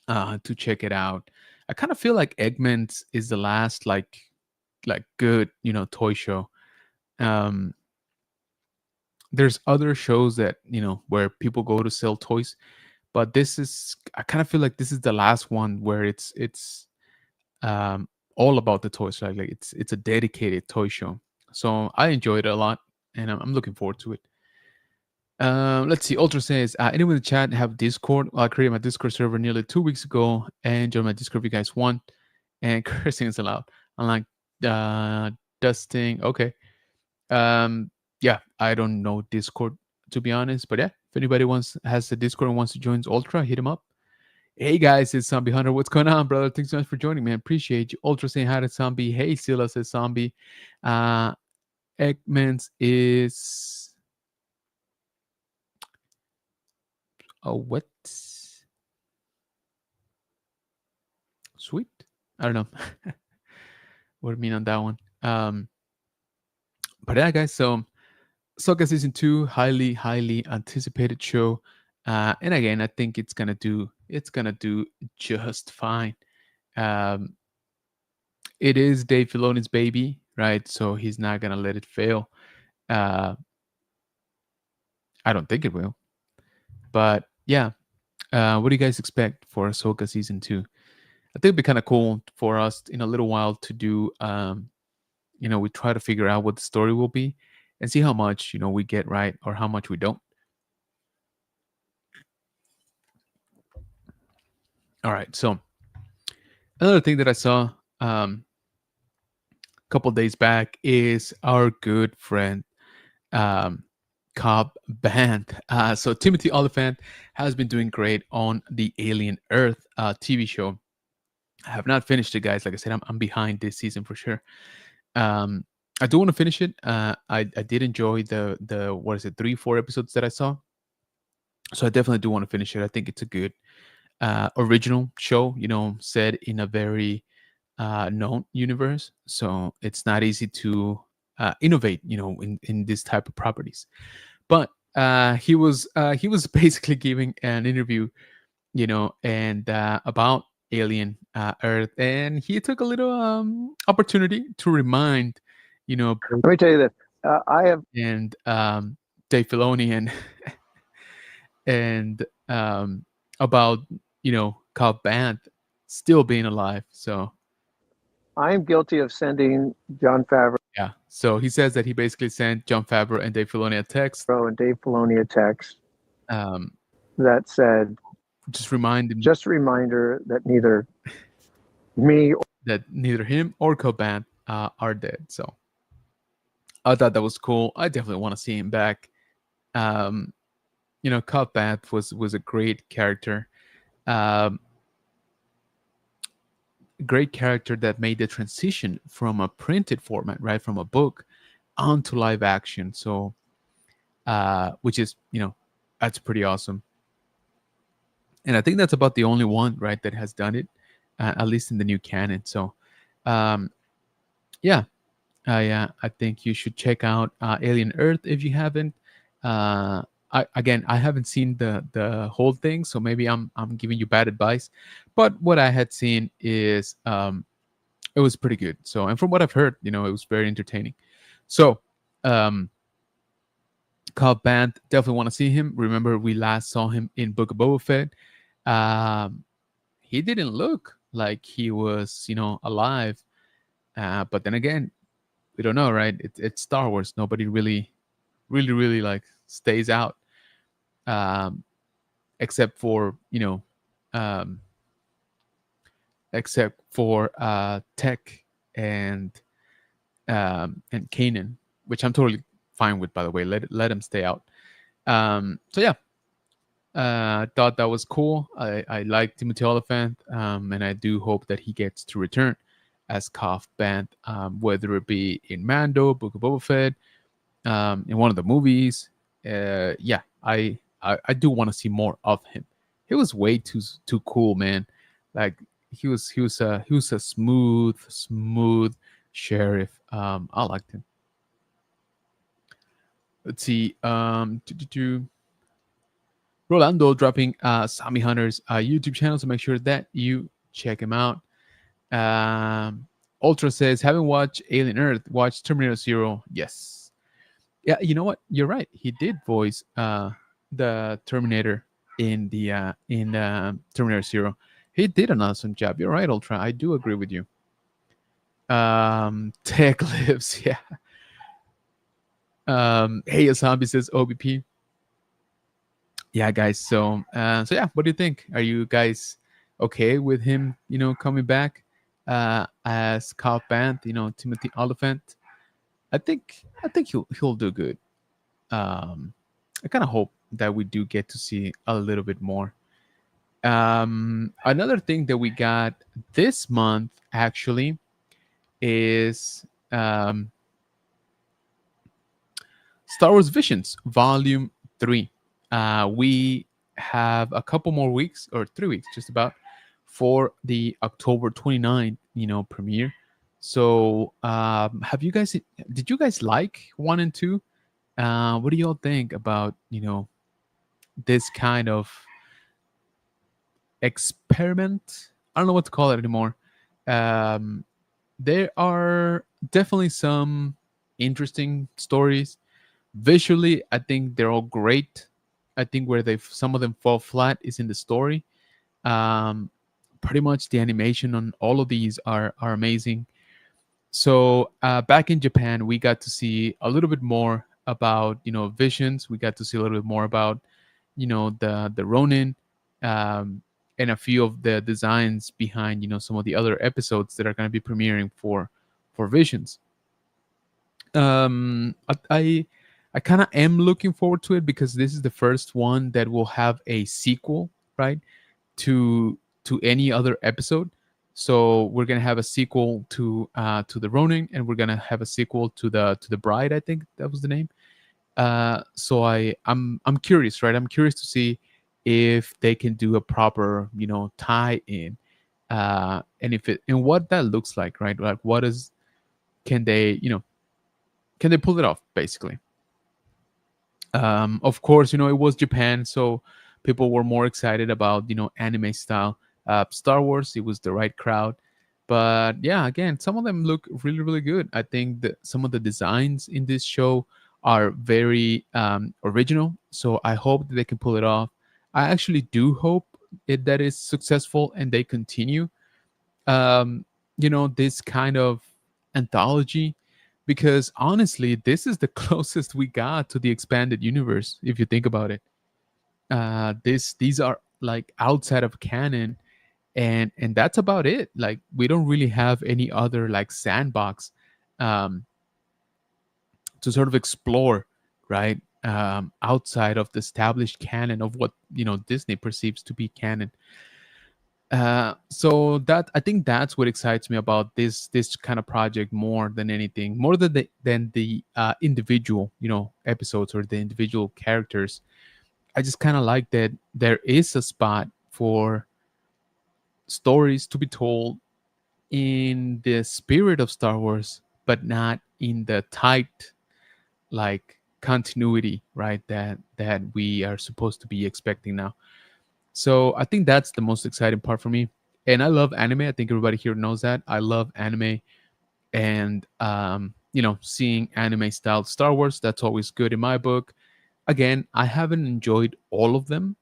A: to check it out. I kind of feel like Eggman's is the last like good toy show Um, there's other shows that where people go to sell toys, but this is I kind of feel like this is the last one where it's um, all about the toys. Like it's a dedicated toy show. So I enjoyed it a lot, and I'm looking forward to it. Let's see. Ultra says, anyone in the chat have Discord? Well, I created my Discord server nearly 2 weeks ago, and join my Discord if you guys want. And cursing is allowed. Unlike dusting. Okay. Um, yeah, I don't know Discord to be honest, but yeah, if anybody has a Discord and wants to join Ultra, hit him up. Hey guys, it's Zombie Hunter. What's going on, brother? Thanks so much for joining, man. Appreciate you. Ultra saying hi to Zombie. Hey, Sila says Zombie. Eggman's is what? Sweet. I don't know. What do you mean on that one? But yeah, guys. So, Ahsoka season 2, highly anticipated show. And again, I think it's gonna do just fine. Um, it is Dave Filoni's baby, right? So he's not gonna let it fail. Uh, I don't think it will. But yeah, what do you guys expect for Ahsoka season 2? I think it'd be kind of cool for us in a little while to do. We try to figure out what the story will be and see how much we get right or how much we don't. All right, so another thing that I saw a couple days back is our good friend Cobb Band. So Timothy Oliphant has been doing great on the Alien Earth TV show. I have not finished it, guys. Like I said, I'm behind this season for sure. I do want to finish it. I did enjoy the 3-4 episodes that I saw. So I definitely do want to finish it. I think it's a good original show, set in a very known universe. So it's not easy to innovate, in this type of properties. But he was basically giving an interview, and about Alien Earth, and he took a little opportunity to remind,
B: Let me tell you this. I have
A: and Dave Filoni and about Cobb Band still being alive. So
B: I am guilty of sending Jon Favreau
A: yeah, so he says that he basically sent Jon Favreau and Dave Filoni a text,
B: and Dave Filoni a text
A: um,
B: that said,
A: just remind him
B: just a reminder that neither me
A: that neither him or Cobb Band are dead. So I thought that was cool. I definitely want to see him back. Cobb Band was a great character. Great character that made the transition from a printed format, right, from a book onto live action. So which is that's pretty awesome, and I think that's about the only one, right, that has done it, at least in the new canon. So yeah, I think you should check out Alien Earth if you haven't. I haven't seen the whole thing, so maybe I'm giving you bad advice, but what I had seen is it was pretty good. So, and from what I've heard, it was very entertaining. So Cobb Band, definitely want to see him. Remember, we last saw him in Book of Boba Fett. He didn't look like he was alive, but then again, we don't know, right? It's Star Wars. Nobody really like stays out, except for Tech and Kanan, which I'm totally fine with, by the way. Let him stay out. So yeah, thought that was cool. I like Timothy Oliphant, and I do hope that he gets to return as Cobb Band, whether it be in Mando, Book of Boba Fett, in one of the movies. Yeah, I do want to see more of him. He was way too cool, man. Like he was a smooth sheriff. I liked him. Let's see. Rolando dropping Zombie Hunter's YouTube channel, so make sure that you check him out. Ultra says, haven't watched Alien Earth, watch Terminator Zero. Yes. Yeah, you know what? You're right. He did voice the Terminator in Terminator Zero. He did an awesome job. You're right, Ultra. I do agree with you. Tech lives, yeah. Hey, a zombie says OBP. Yeah, guys. So yeah, what do you think? Are you guys okay with him? Coming back as Cobb Band. Timothy Oliphant. I think he'll do good. Um, I kind of hope that we do get to see a little bit more. Another thing that we got this month actually is Star Wars Visions Volume 3. We have a couple more weeks, or 3 weeks just about, for the October 29th, premiere. So, did you guys like 1 and 2? What do y'all think about, this kind of experiment? I don't know what to call it anymore. Um, there are definitely some interesting stories. Visually, I think they're all great. I think where they some of them fall flat is in the story. Um, Pretty much the animation on all of these are amazing. So back in Japan, we got to see a little bit more about visions. We got to see a little bit more about the Ronin, um, and a few of the designs behind some of the other episodes that are going to be premiering for Visions. I kind of am looking forward to it because this is the first one that will have a sequel, right? To any other episode. So we're gonna have a sequel to the Ronin, and we're gonna have a sequel to the Bride. I think that was the name. So I'm curious, right? I'm curious to see if they can do a proper tie in, and if it and what that looks like, right? Like what is can they can they pull it off basically? Of course, it was Japan, so people were more excited about anime style Star Wars. It was the right crowd, but yeah, again, some of them look really, really good. I think that some of the designs in this show are very original, so I hope that they can pull it off. I actually do hope that is successful and they continue um, this kind of anthology, because honestly, this is the closest we got to the expanded universe. If you think about it, these are like outside of canon, and that's about it. Like we don't really have any other like sandbox um, to sort of explore, right? Outside of the established canon of what Disney perceives to be canon. So that I think that's what excites me about this kind of project more than anything, more than the individual episodes or the individual characters. I just kind of like that there is a spot for stories to be told in the spirit of Star Wars, but not in the tight like continuity, right? That we are supposed to be expecting now. So I think that's the most exciting part for me. And I love anime. I think everybody here knows that. I love anime, and seeing anime style Star Wars, that's always good in my book. Again, I haven't enjoyed all of them.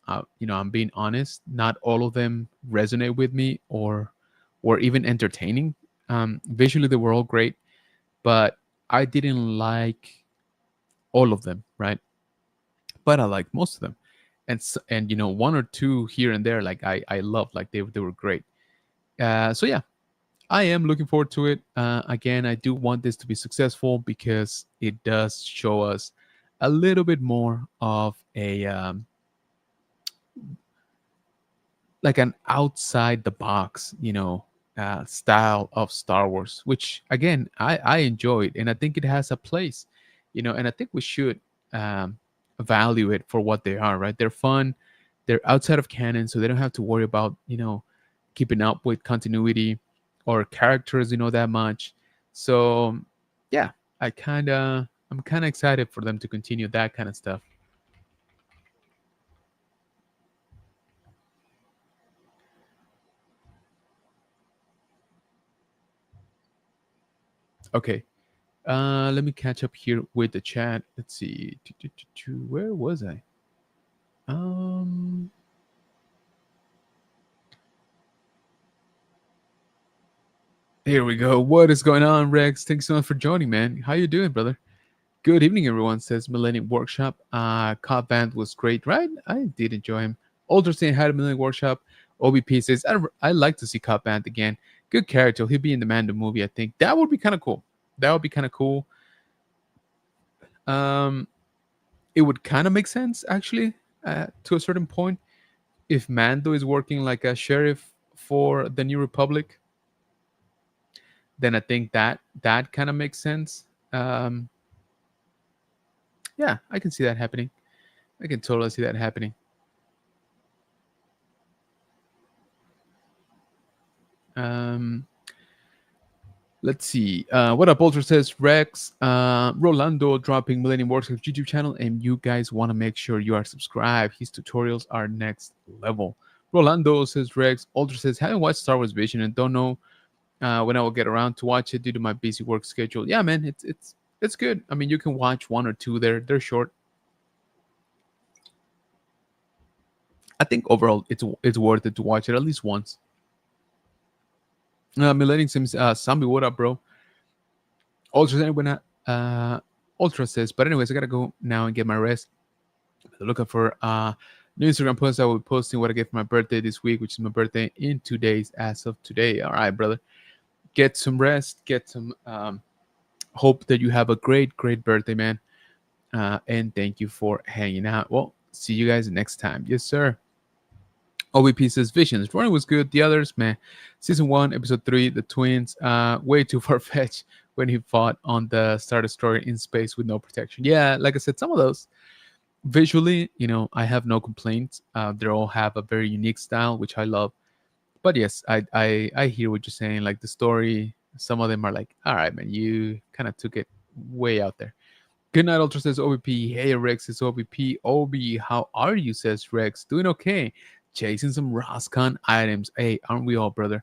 A: I'm being honest. Not all of them resonate with me or even entertaining. Visually, they were all great, but I didn't like all of them, right? But I like most of them, and one or two here and there, like I love, like they were great. So yeah, I am looking forward to it. Again, I do want this to be successful because it does show us a little bit more of a like an outside the box, style of Star Wars, which again I enjoyed, and I think it has a place, and I think we should value it for what they are. Right? They're fun. They're outside of canon, so they don't have to worry about keeping up with continuity or characters, that much. So yeah, I'm kind of excited for them to continue that kind of stuff. Okay. Let me catch up here with the chat. Let's see. Where was I? Um, Here we go. What is going on, Rex? Thanks so much for joining, man. How you doing, brother? Good evening, everyone. Says Millennium Workshop. Cop Band was great, right? I did enjoy him. Older saying hi to Millennium Workshop. OBP says I like to see Cop Band again. Good character. He'll be in the Mando movie. I think that would be kind of cool. That would be kind of cool. Um, it would kind of make sense actually, to a certain point, if Mando is working like a sheriff for the New Republic. Then I think that kind of makes sense. Um, yeah, I can see that happening. I can totally see that happening. Um, let's see. What up, Ultra says Rex, Rolando dropping Millennium Workshops YouTube channel, and you guys want to make sure you are subscribed. His tutorials are next level. Rolando says Rex. Ultra says haven't watched Star Wars Vision and don't know when I will get around to watch it due to my busy work schedule. Yeah, man, it's good. I mean, you can watch one or two. They're short. I think overall it's worth it to watch it at least once. Millennium Sims, Zombie, what up, bro? Ultra, anyone? Ultra says, but anyways, I gotta go now and get my rest. Looking for new Instagram posts. I will be posting what I get for my birthday this week, which is my birthday in 2 days as of today. All right, brother. Get some rest. Get some. Hope that you have a great birthday, man. And thank you for hanging out. Well, see you guys next time. Yes, sir. OVP says Visions. Running was good. The others, man. Season 1, Episode 3, the twins, way too far fetched when he fought on the Star Destroyer in space with no protection. Yeah, like I said, some of those visually, I have no complaints. They all have a very unique style, which I love. But yes, I hear what you're saying. Like the story, some of them are like, all right, man, you kind of took it way out there. Good night, Ultra says OVP. Hey, Rex, it's OVP. Obi, how are you? Says Rex. Doing okay. Chasing some Roscon items. Hey, aren't we all, brother?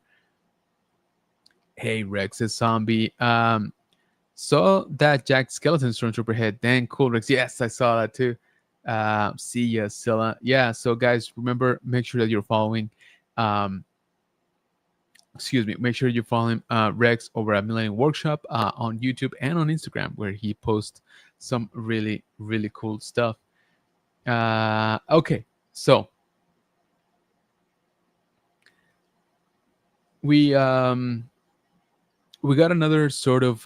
A: Hey, Rex, says Zombie. Saw that Jack Skeleton Stormtrooper head. Dang, cool, Rex. Yes, I saw that too. See ya, Scylla. Yeah, so guys, remember, make sure that you're following. Um, excuse me, make sure you're following Rex over at Millennium Workshop on YouTube and on Instagram, where he posts some really cool stuff. Okay, so we we got another sort of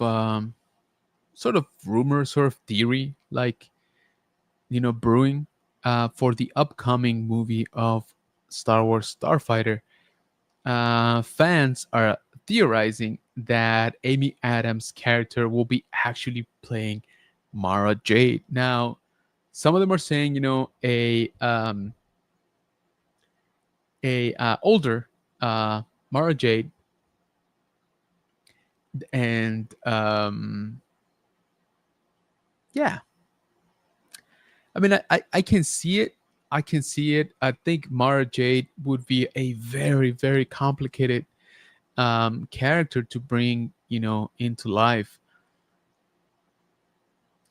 A: rumor, sort of theory, like brewing for the upcoming movie of Star Wars Starfighter. Fans are theorizing that Amy Adams' character will be actually playing Mara Jade. Now, some of them are saying, a older Mara Jade, and yeah, I mean, I can see it. I can see it. I think Mara Jade would be a very complicated character to bring, into life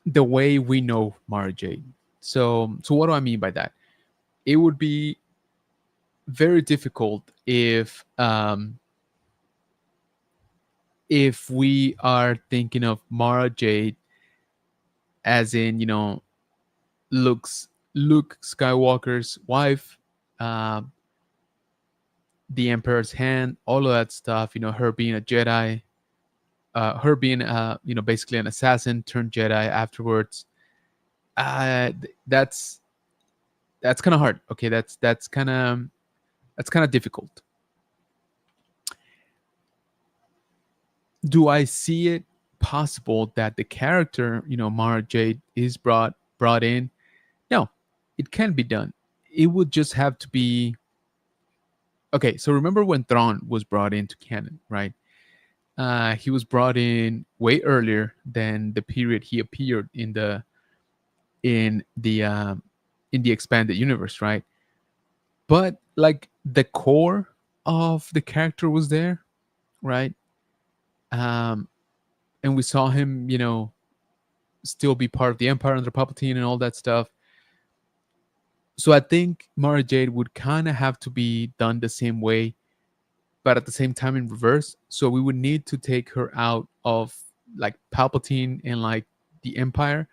A: the way we know Mara Jade. So what do I mean by that? It would be very difficult if we are thinking of Mara Jade as in, Luke Skywalker's wife, uh, the Emperor's hand, all of that stuff. Her being a Jedi, her being basically an assassin turned Jedi afterwards. That's kind of hard. Okay, that's kind of difficult. Do I see it possible that the character, Mara Jade, is brought in? No, it can be done. It would just have to be okay. So remember when Thrawn was brought into canon, right? He was brought in way earlier than the period he appeared in the in the expanded universe, right? But like the core of the character was there, right? Um, and we saw him, still be part of the Empire under Palpatine and all that stuff. So I think Mara Jade would kind of have to be done the same way, but at the same time in reverse. So we would need to take her out of like Palpatine and like the Empire,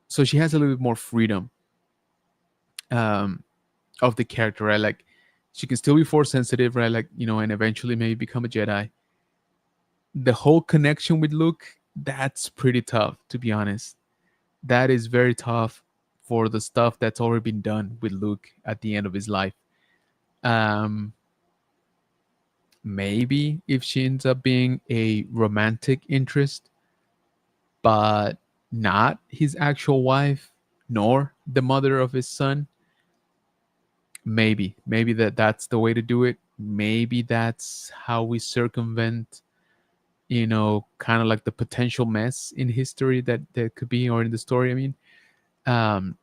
A: so she has a little bit more freedom um, of the character, right? Like she can still be force sensitive, right? Like and eventually maybe become a Jedi. The whole connection with Luke, that's pretty tough, to be honest. That is very tough for the stuff that's already been done with Luke at the end of his life. Um, Maybe if she ends up being a romantic interest, but not his actual wife, nor the mother of his son, maybe that's the way to do it. Maybe that's how we circumvent, kind of like the potential mess in history that there could be, or in the story. I mean, um,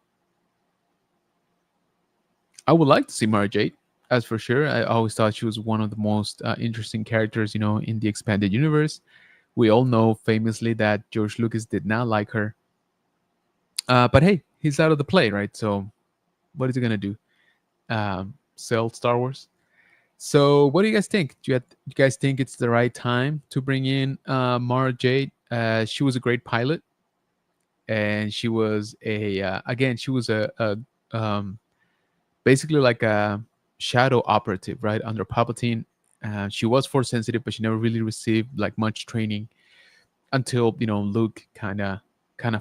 A: I would like to see Mara Jade, as for sure. I always thought she was one of the most interesting characters, in the expanded universe. We all know famously that George Lucas did not like her. But hey, he's out of the play, right? So what is he gonna do? Sell Star Wars? So what do you guys think? You guys think it's the right time to bring in Mara Jade? She was a great pilot, and she was again, she was basically like a shadow operative, right, under Palpatine. She was force sensitive, but she never really received like much training until Luke kind of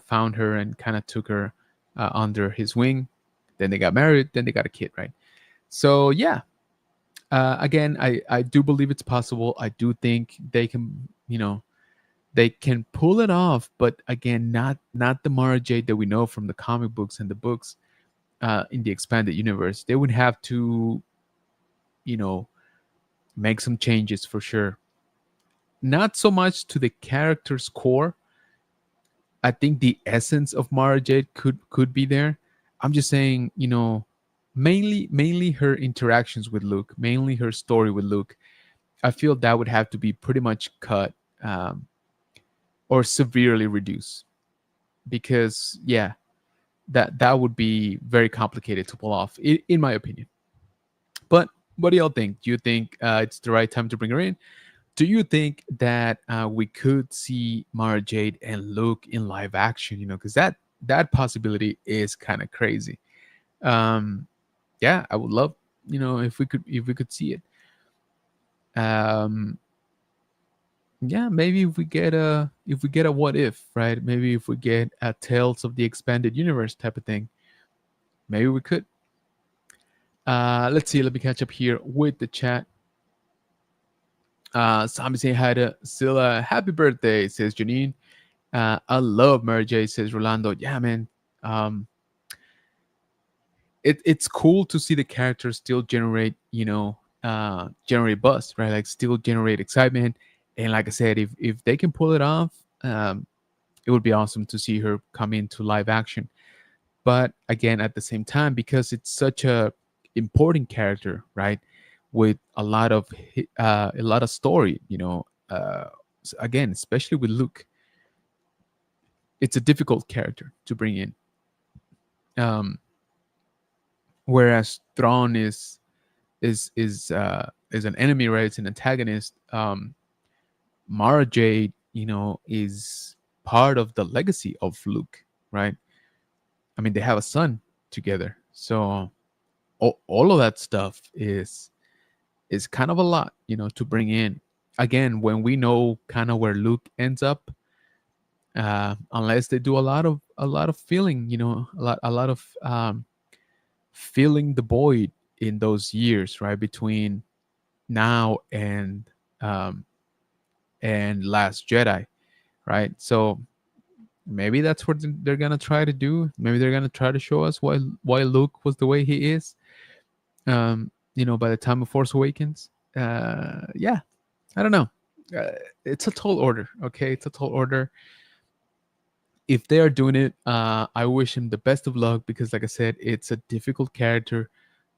A: found her and kind of took her under his wing. Then they got married. Then they got a kid, right? So yeah, again, I do believe it's possible. I do think they can pull it off, but again, not the Mara Jade that we know from the comic books and the books in the expanded universe. They would have to, you know, make some changes for sure. Not so much to the character's core. I think the essence of Mara Jade could be there. I'm just saying, mainly her interactions with Luke, mainly her story with Luke. I feel that would have to be pretty much cut, or severely reduced, because yeah, that would be very complicated to pull off, in my opinion. But what do y'all think? Do you think it's the right time to bring her in? Do you think that we could see Mara Jade and Luke in live action? Because that possibility is kind of crazy. Um, yeah, I would love, if we could see it. Um, yeah, maybe if we get a what if, right? Maybe if we get a Tales of the Expanded Universe type of thing, maybe we could. Let's see. Let me catch up here with the chat. Somebody saying hi to Scylla. Happy birthday, says Janine. I love Mary J, says Rolando. Yeah, man. Um, it's cool to see the characters still generate buzz, right? Like still generate excitement. And like I said, if they can pull it off, it would be awesome to see her come into live action. But again, at the same time, because it's such a important character, right, with a lot of story, again, especially with Luke, it's a difficult character to bring in. Um, Whereas Thrawn is an enemy, right? It's an antagonist. Mara Jade, is part of the legacy of Luke, right? I mean, they have a son together, so all of that stuff is kind of a lot, to bring in. Again, when we know kind of where Luke ends up, unless they do a lot of feeling, a lot of filling the void in those years, right, between now and Last Jedi, right? So maybe that's what they're gonna try to do. Maybe they're gonna try to show us why Luke was the way he is. By the time of Force Awakens. Yeah, I don't know. It's a tall order. Okay, it's a tall order. If they are doing it, I wish him the best of luck, because, like I said, it's a difficult character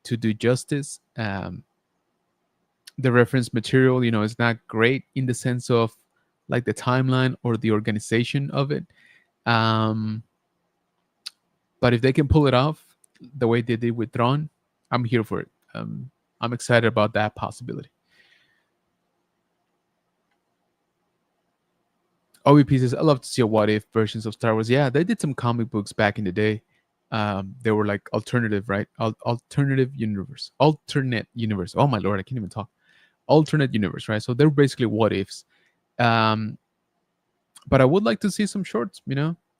A: to do justice. The reference material, is not great in the sense of like the timeline or the organization of it. Um, but if they can pull it off the way they did with Tron, I'm here for it. I'm excited about that possibility. OVP says, I love to see a what if versions of Star Wars. Yeah, they did some comic books back in the day. They were like alternative, right? Alternative universe. Alternate universe. Oh my lord, I can't even talk. Alternate universe, right? So they're basically what ifs. Um, but I would like to see some shorts,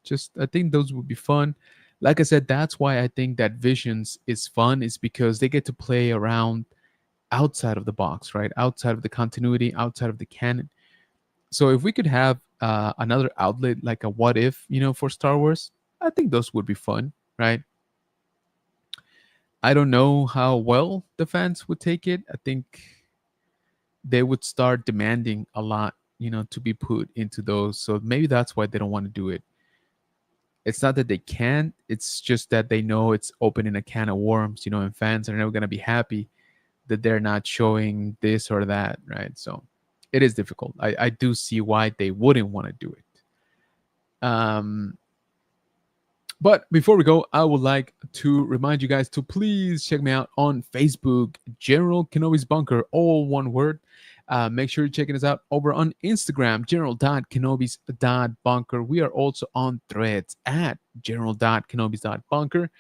A: Just I think those would be fun. Like I said, that's why I think that Visions is fun, is because they get to play around outside of the box, right? Outside of the continuity, outside of the canon. So if we could have another outlet like a what if, for Star Wars, I think those would be fun, right? I don't know how well the fans would take it. I think they would start demanding a lot, to be put into those. So maybe that's why they don't want to do it. It's not that they can't, it's just that they know it's opening a can of worms, and fans are never going to be happy that they're not showing this or that, right? So it is difficult. I do see why they wouldn't want to do it. Um, but before we go, I would like to remind you guys to please check me out on Facebook, General Kenobi's Bunker, all one word. Make sure you're checking us out over on Instagram, general.kenobis.bunker. We are also on threads at general.kenobis.bunker.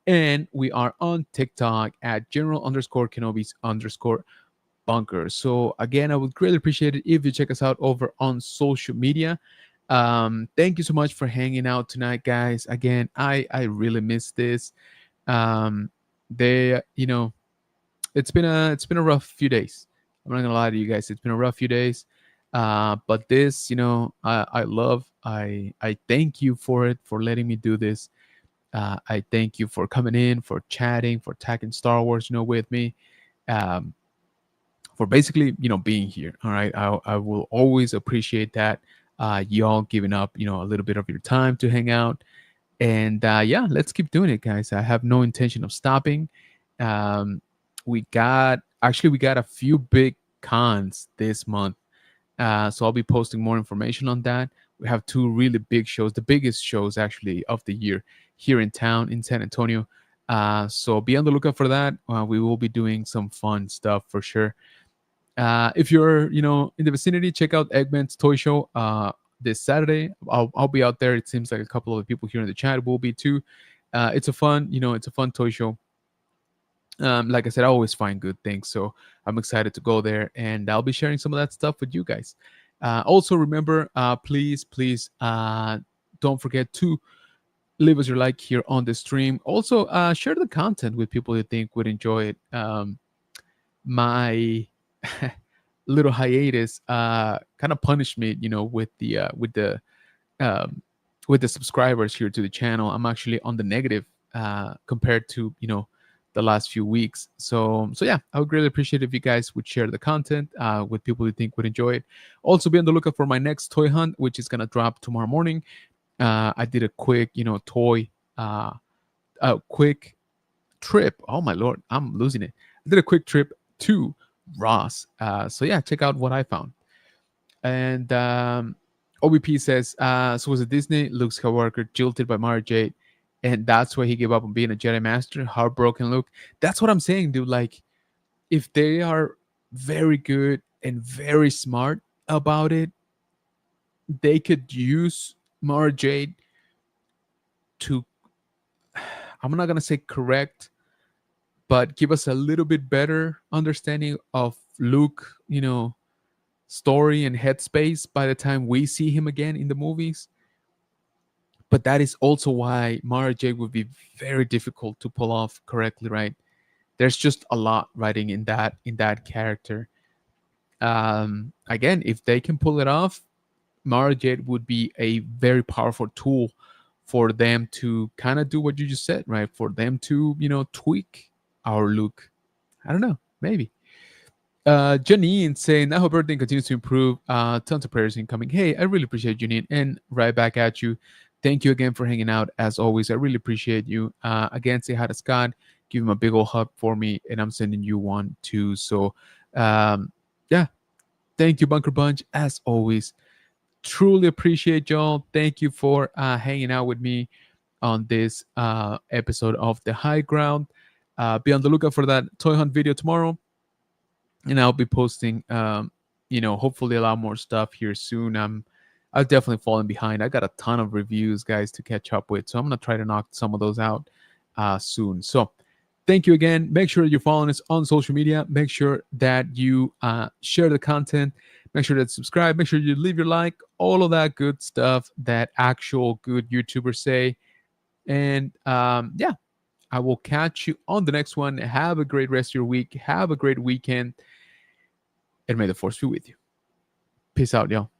A: And we are on TikTok at general_Kenobis_bunker. So again, I would greatly appreciate it if you check us out over on social media. Thank you so much for hanging out tonight, guys. Again, I really miss this. Um, they, it's been a rough few days. I'm not gonna lie to you guys. It's been a rough few days. But this, I love. I thank you for it, for letting me do this. I thank you for coming in, for chatting, for tagging Star Wars, with me, um, for basically, being here. All right, I will always appreciate that. Y'all giving up, a little bit of your time to hang out, and yeah, let's keep doing it, guys. I have no intention of stopping. Um, we got a few big cons this month, so I'll be posting more information on that. We have two really big shows, the biggest shows actually of the year here in town in San Antonio. So be on the lookout for that. We will be doing some fun stuff for sure. If you're, in the vicinity, check out Eggman's Toy Show this Saturday. I'll be out there. It seems like a couple of the people here in the chat will be too. It's a fun toy show. Like I said, I always find good things, so I'm excited to go there, and I'll be sharing some of that stuff with you guys. Also, remember, please, don't forget to leave us your like here on the stream. Also, share the content with people you think would enjoy it. My little hiatus kind of punished me, um, with the subscribers here to the channel. I'm actually on the negative compared to the last few weeks. So yeah, I would really appreciate if you guys would share the content with people you think would enjoy it. Also, be on the lookout for my next toy hunt, which is gonna drop tomorrow morning. I did a quick, toy, a quick trip. Oh my lord, I'm losing it. I did a quick trip to Ross. So yeah, check out what I found. And OBP says, so was it Disney? Luke Skywalker jilted by Mara Jade, and that's why he gave up on being a Jedi Master. Heartbroken Luke. That's what I'm saying, dude. Like, if they are very good and very smart about it, they could use Mara Jade to, I'm not gonna say correct, but give us a little bit better understanding of Luke, story and headspace by the time we see him again in the movies. But that is also why Mara Jade would be very difficult to pull off correctly, right? There's just a lot writing in that character. Again, if they can pull it off, Mara Jade would be a very powerful tool for them to kind of do what you just said, right? For them to, tweak our look. I don't know, maybe. Janine saying, I hope everything continues to improve. Tons of prayers incoming. Hey, I really appreciate Janine, and right back at you. Thank you again for hanging out. As always, I really appreciate you. Again, say hi to Scott. Give him a big old hug for me, and I'm sending you one too. So, yeah, thank you, Bunker Bunch. As always, Truly appreciate y'all. Thank you for hanging out with me on this episode of The High Ground. Be on the lookout for that toy hunt video tomorrow, and I'll be posting, hopefully a lot more stuff here soon. I've definitely fallen behind. I got a ton of reviews, guys, to catch up with, so I'm gonna try to knock some of those out soon. So thank you again. Make sure you're following us on social media. Make sure that you share the content. Make sure that subscribe. Make sure you leave your like. All of that good stuff that actual good YouTubers say. And yeah, I will catch you on the next one. Have a great rest of your week. Have a great weekend. And may the force be with you. Peace out, y'all.